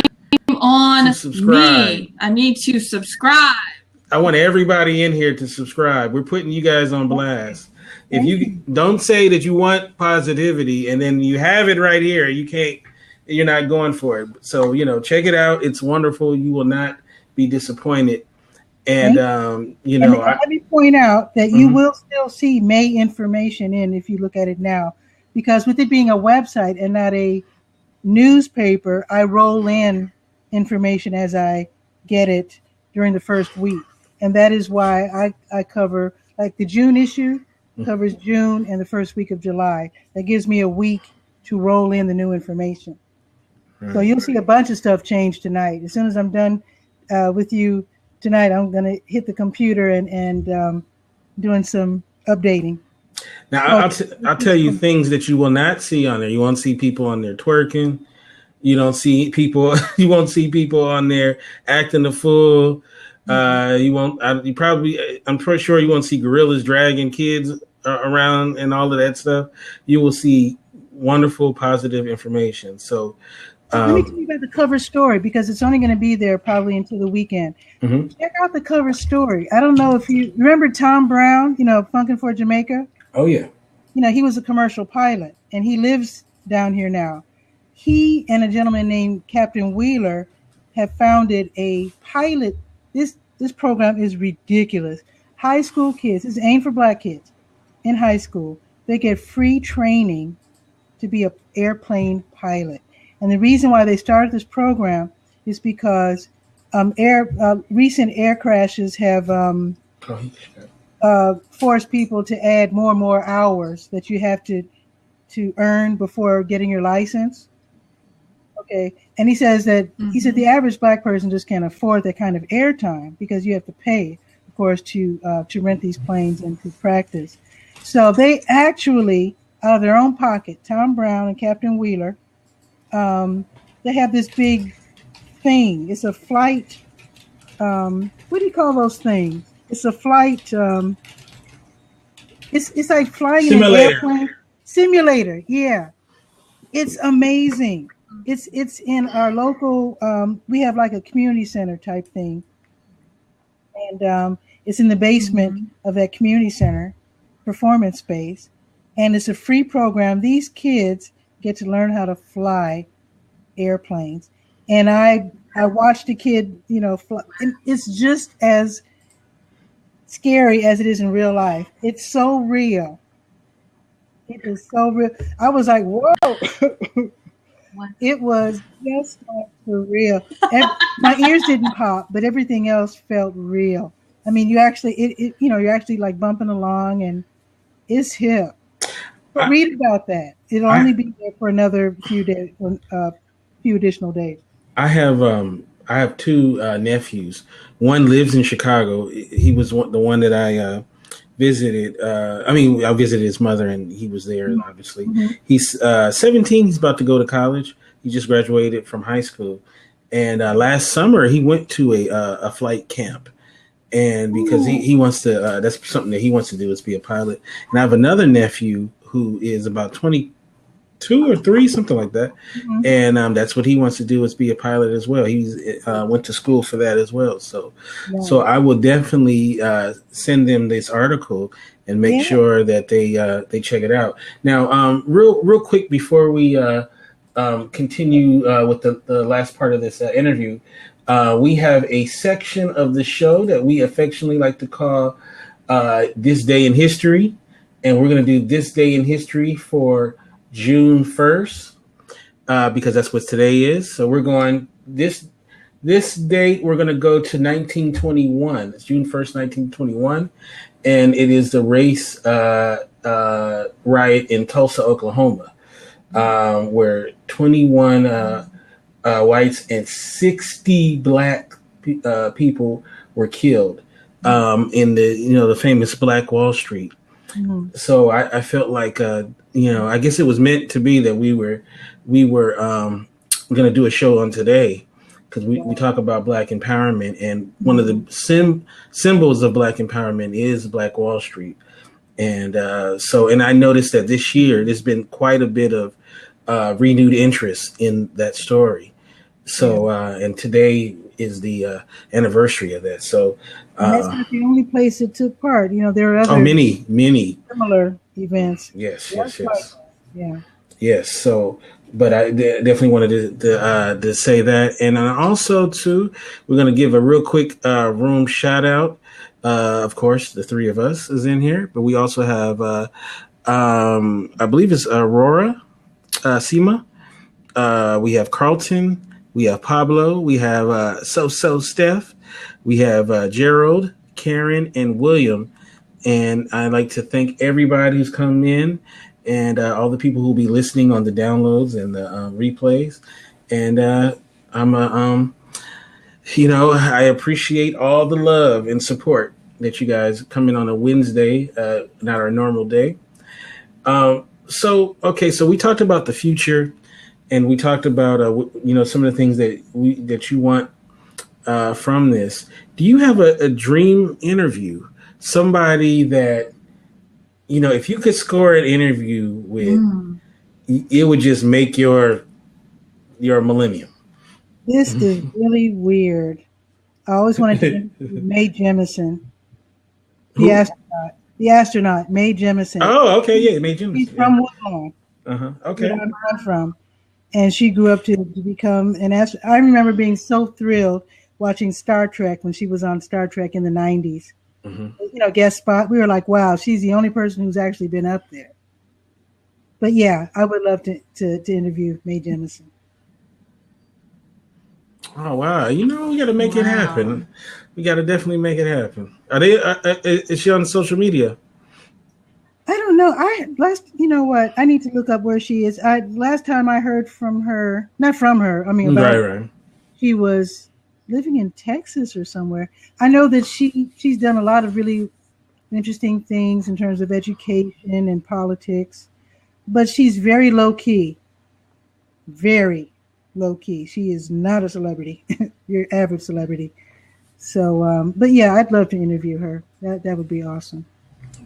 Speaker 2: on
Speaker 1: to subscribe.
Speaker 2: Me. I need to subscribe.
Speaker 1: I want everybody in here to subscribe. We're putting you guys on blast. If you don't say that you want positivity and then you have it right here, you're not going for it. So, check it out. It's wonderful. You will not be disappointed. And,
Speaker 3: let me point out that you will still see May information if you look at it now, because with it being a website and not a newspaper, I roll in information as I get it during the first week. And that is why I cover, like the June issue covers June and the first week of July. That gives me a week to roll in the new information. Right. So you'll see a bunch of stuff change tonight. As soon as I'm done with you tonight, I'm going to hit the computer and doing some updating.
Speaker 1: Now, I'll tell you things that you will not see on there. You won't see people on there twerking. You won't see people on there acting a fool. I'm pretty sure you won't see gorillas dragging kids around and all of that stuff. You will see wonderful, positive information. So
Speaker 3: let me tell you about the cover story, because it's only going to be there probably until the weekend. Check out the cover story. I don't know if you remember Tom Brown, Funkin' for Jamaica.
Speaker 1: Oh, yeah.
Speaker 3: He was a commercial pilot, and he lives down here now. He and a gentleman named Captain Wheeler have founded a pilot. This program is ridiculous. High school kids, this is aimed for black kids in high school. They get free training to be an airplane pilot. And the reason why they started this program is because recent air crashes have forced people to add more and more hours that you have to earn before getting your license. Okay, and he says that the average black person just can't afford that kind of airtime, because you have to pay, of course, to rent these planes and to practice. So they actually, out of their own pocket, Tom Brown and Captain Wheeler, they have this big thing. It's a flight. What do you call those things? It's a flight. It's like flying in an airplane. Simulator. Yeah, it's amazing. It's in our local. We have like a community center type thing, and it's in the basement of that community center performance space, and it's a free program. These kids get to learn how to fly airplanes, and I watched a kid, fly, and it's just as scary as it is in real life. It's so real. It is so real. I was like, whoa. It was just for real. My ears didn't pop, but everything else felt real. I mean, you're actually like bumping along, and it's hip. But read about that. It'll only be there for another few days, few additional days. I
Speaker 1: have two nephews. One lives in Chicago. He was the one that I visited. I visited his mother, and he was there, obviously. He's 17. He's about to go to college. He just graduated from high school. And last summer, he went to a flight camp. And because he wants to, that's something that he wants to do, is be a pilot. And I have another nephew who is about 22 or 3, something like that. And that's what he wants to do, is be a pilot as well. He's went to school for that as well. So I will definitely send them this article and make sure that they check it out. Now, real quick before we continue with the last part of this interview, we have a section of the show that we affectionately like to call This Day in History. And we're going to do This Day in History for June 1st, because that's what today is. So we're going this date. We're going to go to 1921. It's June 1st, 1921, and it is the race riot in Tulsa, Oklahoma, where 21 whites and 60 black people were killed in the famous Black Wall Street. So I felt like, I guess it was meant to be that we were going to do a show on today, because we talk about Black empowerment, and one of the symbols of Black empowerment is Black Wall Street. And and I noticed that this year there's been quite a bit of renewed interest in that story. So and today is the anniversary of that. So
Speaker 3: and that's not the only place it took part. There are other
Speaker 1: many
Speaker 3: similar events.
Speaker 1: Yes.
Speaker 3: Yeah.
Speaker 1: Yes. So, but I definitely wanted to say that, and also too, we're going to give a real quick room shout out. Of course, the three of us is in here, but we also have, I believe it's Aurora, Sima. We have Carlton. We have Pablo. We have Steph. We have Gerald, Karen, and William. And I'd like to thank everybody who's come in, and all the people who will be listening on the downloads and the replays. And I appreciate all the love and support that you guys come in on a Wednesday, not our normal day. So we talked about the future, and we talked about some of the things that you want from this. Do you have a dream interview? Somebody that, if you could score an interview with, it would just make your millennium.
Speaker 3: This is really weird. I always wanted to interview Mae Jemison, the astronaut, Mae Jemison.
Speaker 1: Oh, okay, yeah, Mae Jemison.
Speaker 3: She's from Woodlawn.
Speaker 1: Okay.
Speaker 3: Where I'm from. And she grew up to become an astronaut. I remember being so thrilled watching Star Trek when she was on Star Trek in the 90s. Guest spot. We were like, wow, she's the only person who's actually been up there. But yeah, I would love to interview Mae Jemison.
Speaker 1: Oh wow! We got to make it happen. We got to definitely make it happen. Are they? Is she on social media?
Speaker 3: I don't know. You know what? I need to look up where she is. Last time I heard from her, not from her. I mean,
Speaker 1: right.
Speaker 3: She was living in Texas or somewhere. I know that she's done a lot of really interesting things in terms of education and politics, but she's very low key. Very low key. She is not a celebrity, your average celebrity. So, but yeah, I'd love to interview her. That would be awesome.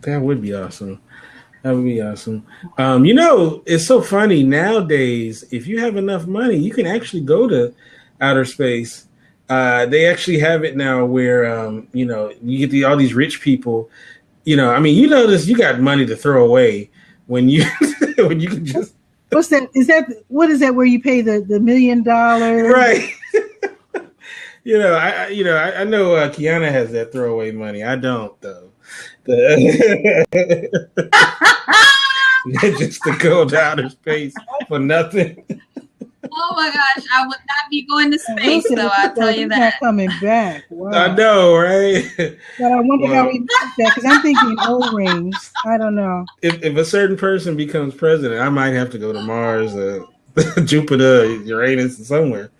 Speaker 1: That would be awesome. It's so funny nowadays. If you have enough money, you can actually go to outer space. They actually have it now where, you get all these rich people. You notice you got money to throw away when you can just.
Speaker 3: What's that? What is that? Where you pay the $1 million?
Speaker 1: Right. I know Kiana has that throwaway money. I don't though. Just to go to outer space for nothing.
Speaker 2: Oh my gosh, I would not be going to space, though. I'll tell you that.
Speaker 3: Not coming back. Wow.
Speaker 1: I know, right?
Speaker 3: But I wonder how we do that, because I'm thinking O-rings. I don't know.
Speaker 1: If a certain person becomes president, I might have to go to Mars, Jupiter, Uranus, and somewhere.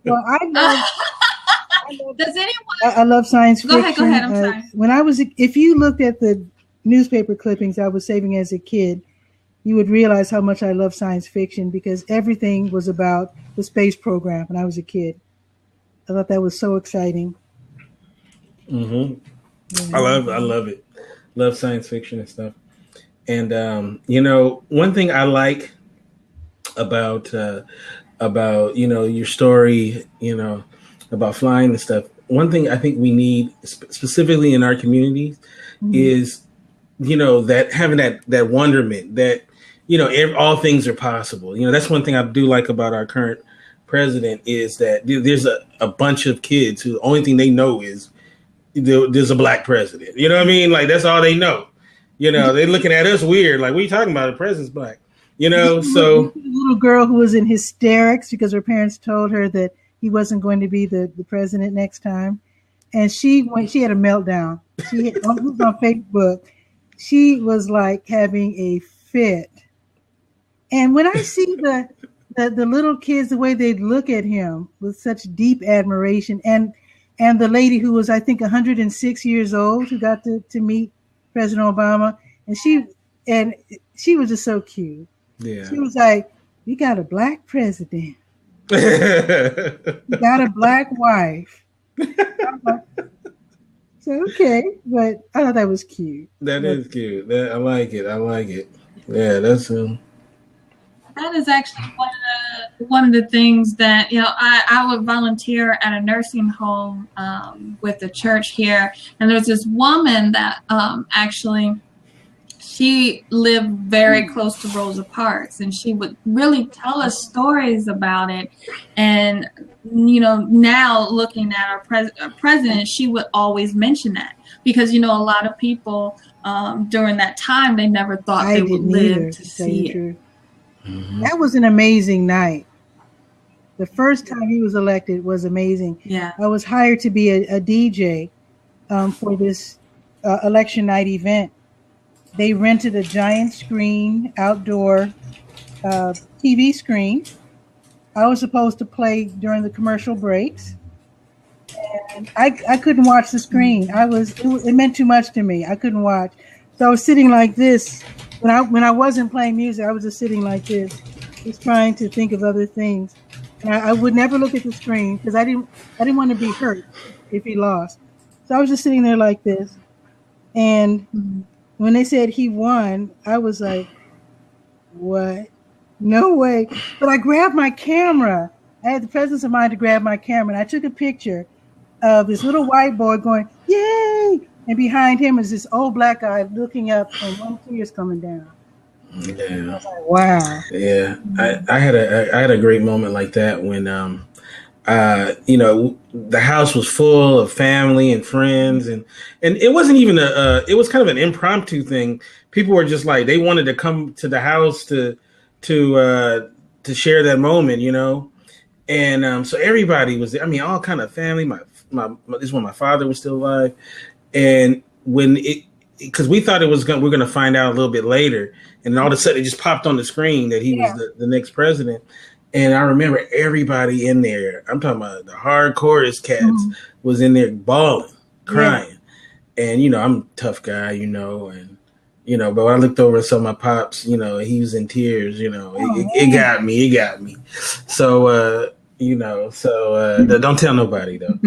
Speaker 3: Well,
Speaker 2: Does anyone?
Speaker 3: I love science fiction.
Speaker 2: Go ahead. I'm sorry.
Speaker 3: If you looked at the newspaper clippings I was saving as a kid, you would realize how much I love science fiction, because everything was about the space program when I was a kid. I thought that was so exciting.
Speaker 1: Mm-hmm. Yeah. I love it. Love science fiction and stuff. And one thing I like about your story, about flying and stuff. One thing I think we need specifically in our communities is, that having that wonderment that, all things are possible. That's one thing I do like about our current president, is that there's a bunch of kids who the only thing they know is there's a black president. You know what I mean? Like, that's all they know. They're looking at us weird. Like, what are you talking about? The president's black. So
Speaker 3: the little girl who was in hysterics because her parents told her that he wasn't going to be the president next time. And she had a meltdown. It was on Facebook. She was like having a fit. And when I see the little kids, the way they look at him with such deep admiration, and and the lady who was, I think, 106 years old, who got to meet President Obama, and she was just so cute.
Speaker 1: Yeah.
Speaker 3: She was like, "We got a black president. We got a black wife." So okay, but I thought that was cute.
Speaker 1: That is cute. I like it. I like it. Yeah, that's
Speaker 2: That is actually one of the things that, I would volunteer at a nursing home with the church here, and there's this woman that actually, she lived very close to Rosa Parks, and she would really tell us stories about it. And now looking at our president, she would always mention that, because a lot of people during that time, they never thought they would live to see it.
Speaker 3: Mm-hmm. That was an amazing night. The first time he was elected was amazing.
Speaker 2: Yeah,
Speaker 3: I was hired to be a DJ for this election night event. They rented a giant screen, outdoor TV screen. I was supposed to play during the commercial breaks, and I couldn't watch the screen. It meant too much to me. I couldn't watch, so I was sitting like this. When I wasn't playing music, I was just sitting like this, just trying to think of other things. And I would never look at the screen because I didn't want to be hurt if he lost. So I was just sitting there like this. And when they said he won, I was like, "What? No way!" But I grabbed my camera. I had the presence of mind to grab my camera, and I took a picture of this little white boy going, "Yay!" And behind him is this old black guy looking up, and one tear's coming down.
Speaker 1: Yeah.
Speaker 3: I was like, wow.
Speaker 1: Yeah. I had a great moment like that when the house was full of family and friends, and it wasn't even it was kind of an impromptu thing. People were just like, they wanted to come to the house to share that moment, and so everybody was there. I mean, all kind of family. My this is when my father was still alive. And because we thought we're going to find out a little bit later, and then all of a sudden it just popped on the screen that he was the next president. And I remember everybody in there, I'm talking about the hardcorest cats, was in there bawling, crying. And, I'm a tough guy, and, but when I looked over and saw my pops, he was in tears, it got me. So, don't tell nobody though.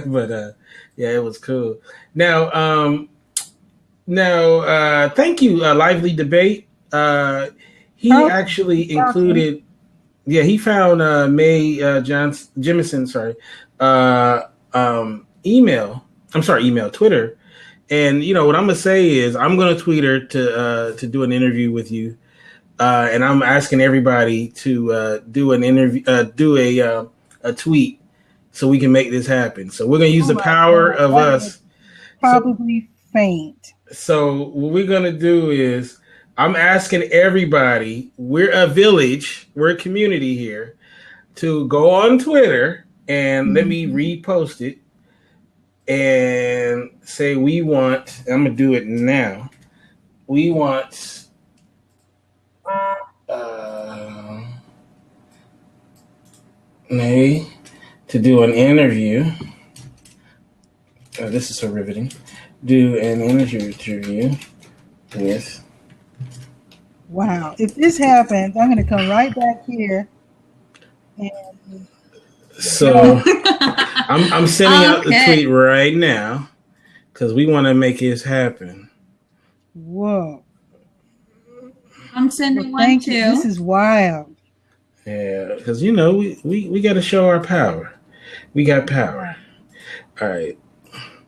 Speaker 1: But, yeah, it was cool. Now, thank you, Lively Debate. He actually included, he found Mae Jemison, email, Twitter. And, what I'm going to say is I'm going to tweet her to do an interview with you. And I'm asking everybody to do an interview, a tweet, so we can make this happen. So we're going to use the power of us.
Speaker 3: Probably faint.
Speaker 1: So what we're going to do is I'm asking everybody, we're a village, we're a community here, to go on Twitter and let me repost it and say I'm going to do it now. We want May to do an interview. This is so riveting. Do an interview with.
Speaker 3: Wow! If this happens, I'm going to come right back here. And
Speaker 1: so I'm sending out the tweet right now because we want to make this happen.
Speaker 3: Whoa!
Speaker 2: I'm sending one too.
Speaker 3: This is wild.
Speaker 1: Yeah, because we got to show our power. We got power. All right.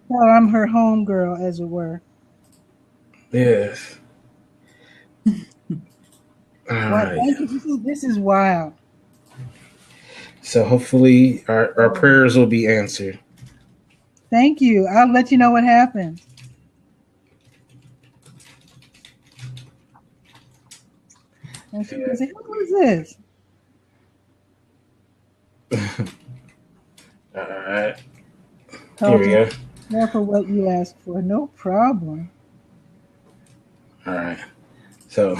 Speaker 3: Well, I'm her homegirl, as it were.
Speaker 1: Yes. All right.
Speaker 3: Thank you. This is wild.
Speaker 1: So hopefully our prayers will be answered.
Speaker 3: Thank you. I'll let you know what happens. And she can say, "Who is this?"
Speaker 1: All right. Here we go.
Speaker 3: More for what you asked for. No problem.
Speaker 1: All right. So,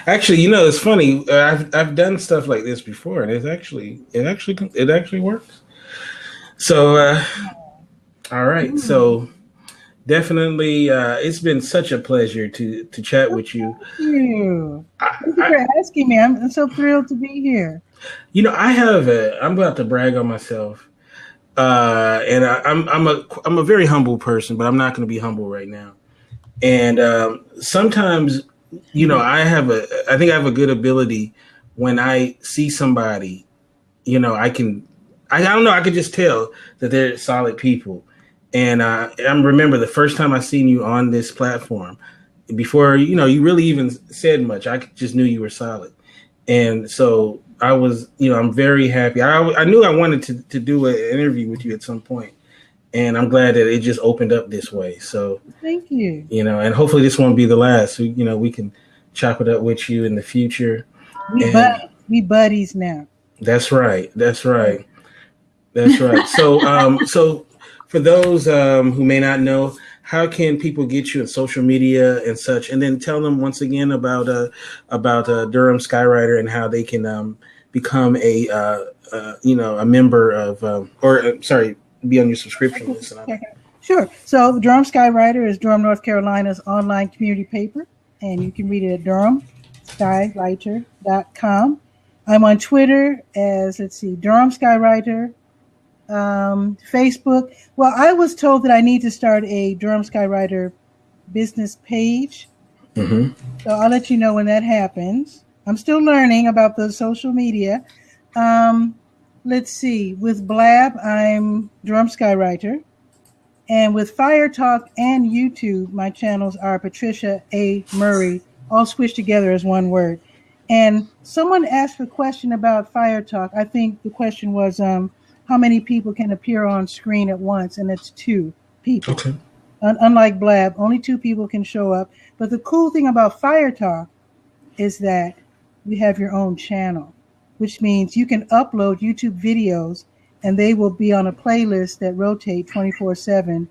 Speaker 1: actually, it's funny. I've done stuff like this before, and it actually works. So, all right. So definitely, it's been such a pleasure to chat with you.
Speaker 3: Thank you. Thank you
Speaker 1: I,
Speaker 3: for asking me. I'm so thrilled to be here.
Speaker 1: I'm about to brag on myself. And I'm a very humble person, but I'm not going to be humble right now. And sometimes, I think I have a good ability when I see somebody, I don't know, I could just tell that they're solid people. And I remember the first time I seen you on this platform, before you really even said much, I just knew you were solid. And so I was, I'm very happy. I knew I wanted to do an interview with you at some point, and I'm glad that it just opened up this way. So
Speaker 3: Thank you.
Speaker 1: and hopefully this won't be the last. So, we can chop it up with you in the future.
Speaker 3: We buddies now.
Speaker 1: That's right. That's right. That's right. So for those who may not know, how can people get you in social media and such? And then tell them once again about Durham Skywriter and how they can become a member of be on your subscription list.
Speaker 3: Sure. So the Durham Skywriter is Durham, North Carolina's online community paper, and you can read it at durhamskywriter.com. I'm on Twitter as, Durham Skywriter. Facebook. Well, I was told that I need to start a Durham Skywriter business page.
Speaker 1: Mm-hmm.
Speaker 3: So I'll let you know when that happens. I'm still learning about the social media. Let's see. With Blab, I'm Durham Skywriter. And with Fire Talk and YouTube, my channels are Patricia A. Murray, all squished together as one word. And someone asked a question about Fire Talk. I think the question was, how many people can appear on screen at once? And it's 2 people.
Speaker 1: Okay.
Speaker 3: Unlike Blab, only 2 people can show up. But the cool thing about Fire Talk is that you have your own channel, which means you can upload YouTube videos and they will be on a playlist that rotate 24/7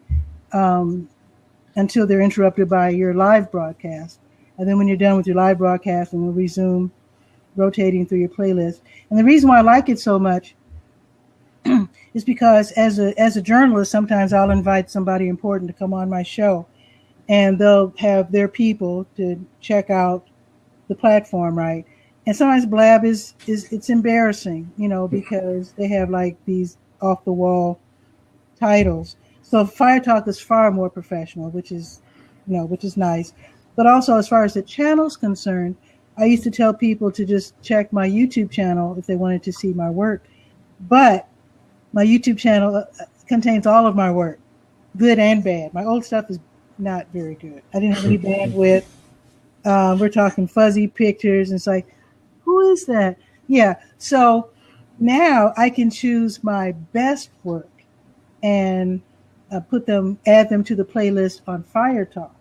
Speaker 3: until they're interrupted by your live broadcast. And then when you're done with your live broadcast, and we'll resume rotating through your playlist. And the reason why I like it so much is because as a journalist, sometimes I'll invite somebody important to come on my show, and they'll have their people to check out the platform, right? And sometimes Blab is it's embarrassing, because they have like these off the wall titles. So Fire Talk is far more professional, which is nice. But also, as far as the channel's concerned, I used to tell people to just check my YouTube channel if they wanted to see my work. But my YouTube channel contains all of my work, good and bad. My old stuff is not very good. I didn't have any bandwidth. We're talking fuzzy pictures. And it's like, who is that? Yeah. So now I can choose my best work and add them to the playlist on Fire Talk.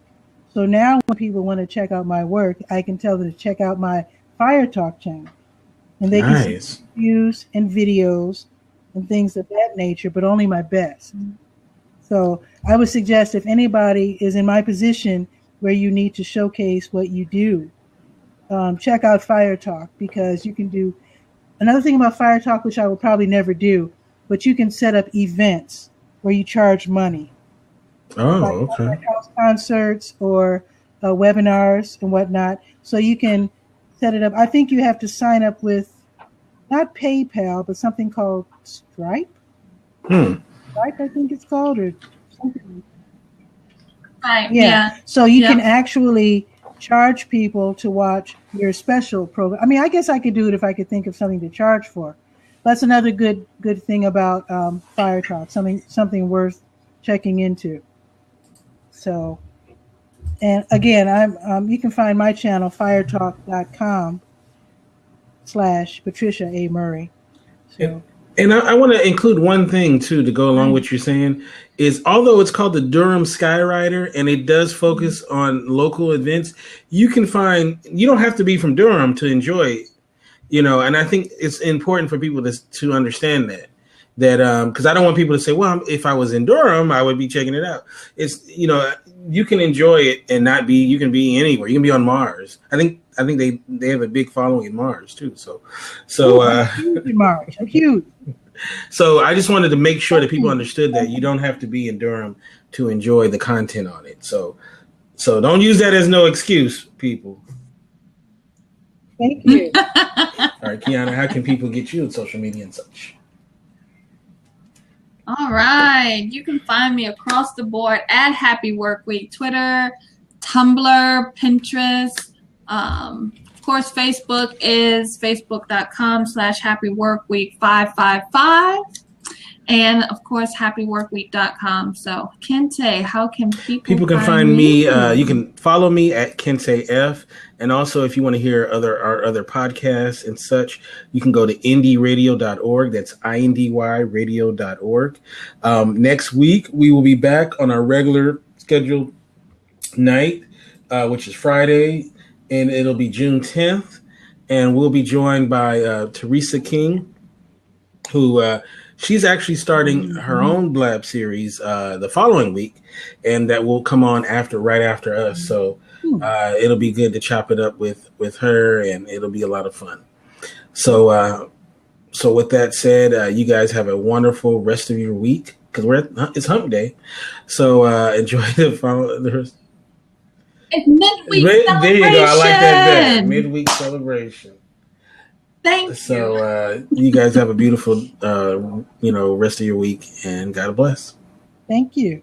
Speaker 3: So now when people want to check out my work, I can tell them to check out my Fire Talk channel. And they can see reviews and videos and things of that nature, but only my best. So I would suggest if anybody is in my position where you need to showcase what you do, check out Fire Talk, because you can do another thing about Fire Talk, which I will probably never do, but you can set up events where you charge money. Like house concerts or webinars and whatnot. So you can set it up. I think you have to sign up with not PayPal, but something called Stripe. Stripe, I think it's called, or something.
Speaker 2: Right. Yeah.
Speaker 3: So you can actually charge people to watch your special program. I mean, I guess I could do it if I could think of something to charge for. That's another good thing about Fire Talk, something worth checking into. So, and again, you can find my channel, firetalk.com/Patricia A. Murray. So.
Speaker 1: And I want to include one thing, too, to go along with what you're saying, is although it's called the Durham Skywriter and it does focus on local events, you don't have to be from Durham to enjoy it, and I think it's important for people to understand that because I don't want people to say, well, if I was in Durham, I would be checking it out. It's, you can enjoy it and you can be anywhere. You can be on Mars. I think they have a big following in Mars too. So
Speaker 3: huge in Mars, huge.
Speaker 1: So I just wanted to make sure that people understood that you don't have to be in Durham to enjoy the content on it. So don't use that as no excuse, people.
Speaker 3: Thank you.
Speaker 1: All right, Kiana, how can people get you on social media and such?
Speaker 2: All right. You can find me across the board at Happy Work Week, Twitter, Tumblr, Pinterest. Of course, Facebook is facebook.com/happyworkweek555. And of course, happyworkweek.com. So, Kente, how can people
Speaker 1: can find me? You can follow me at Kente F. And also, if you want to hear our other podcasts and such, you can go to indyradio.org. That's indyradio.org. Next week, we will be back on our regular scheduled night, which is Friday, and it'll be June 10th. And we'll be joined by Teresa King, who she's actually starting her own Blab series the following week, and that will come on right after us. So it'll be good to chop it up with her, and it'll be a lot of fun. So with that said, you guys have a wonderful rest of your week, because it's Hump Day. So enjoy the
Speaker 2: It's midweek celebration.
Speaker 1: There you go. I like that better. Midweek celebration.
Speaker 2: Thank you.
Speaker 1: So you guys have a beautiful, rest of your week, and God bless.
Speaker 3: Thank you.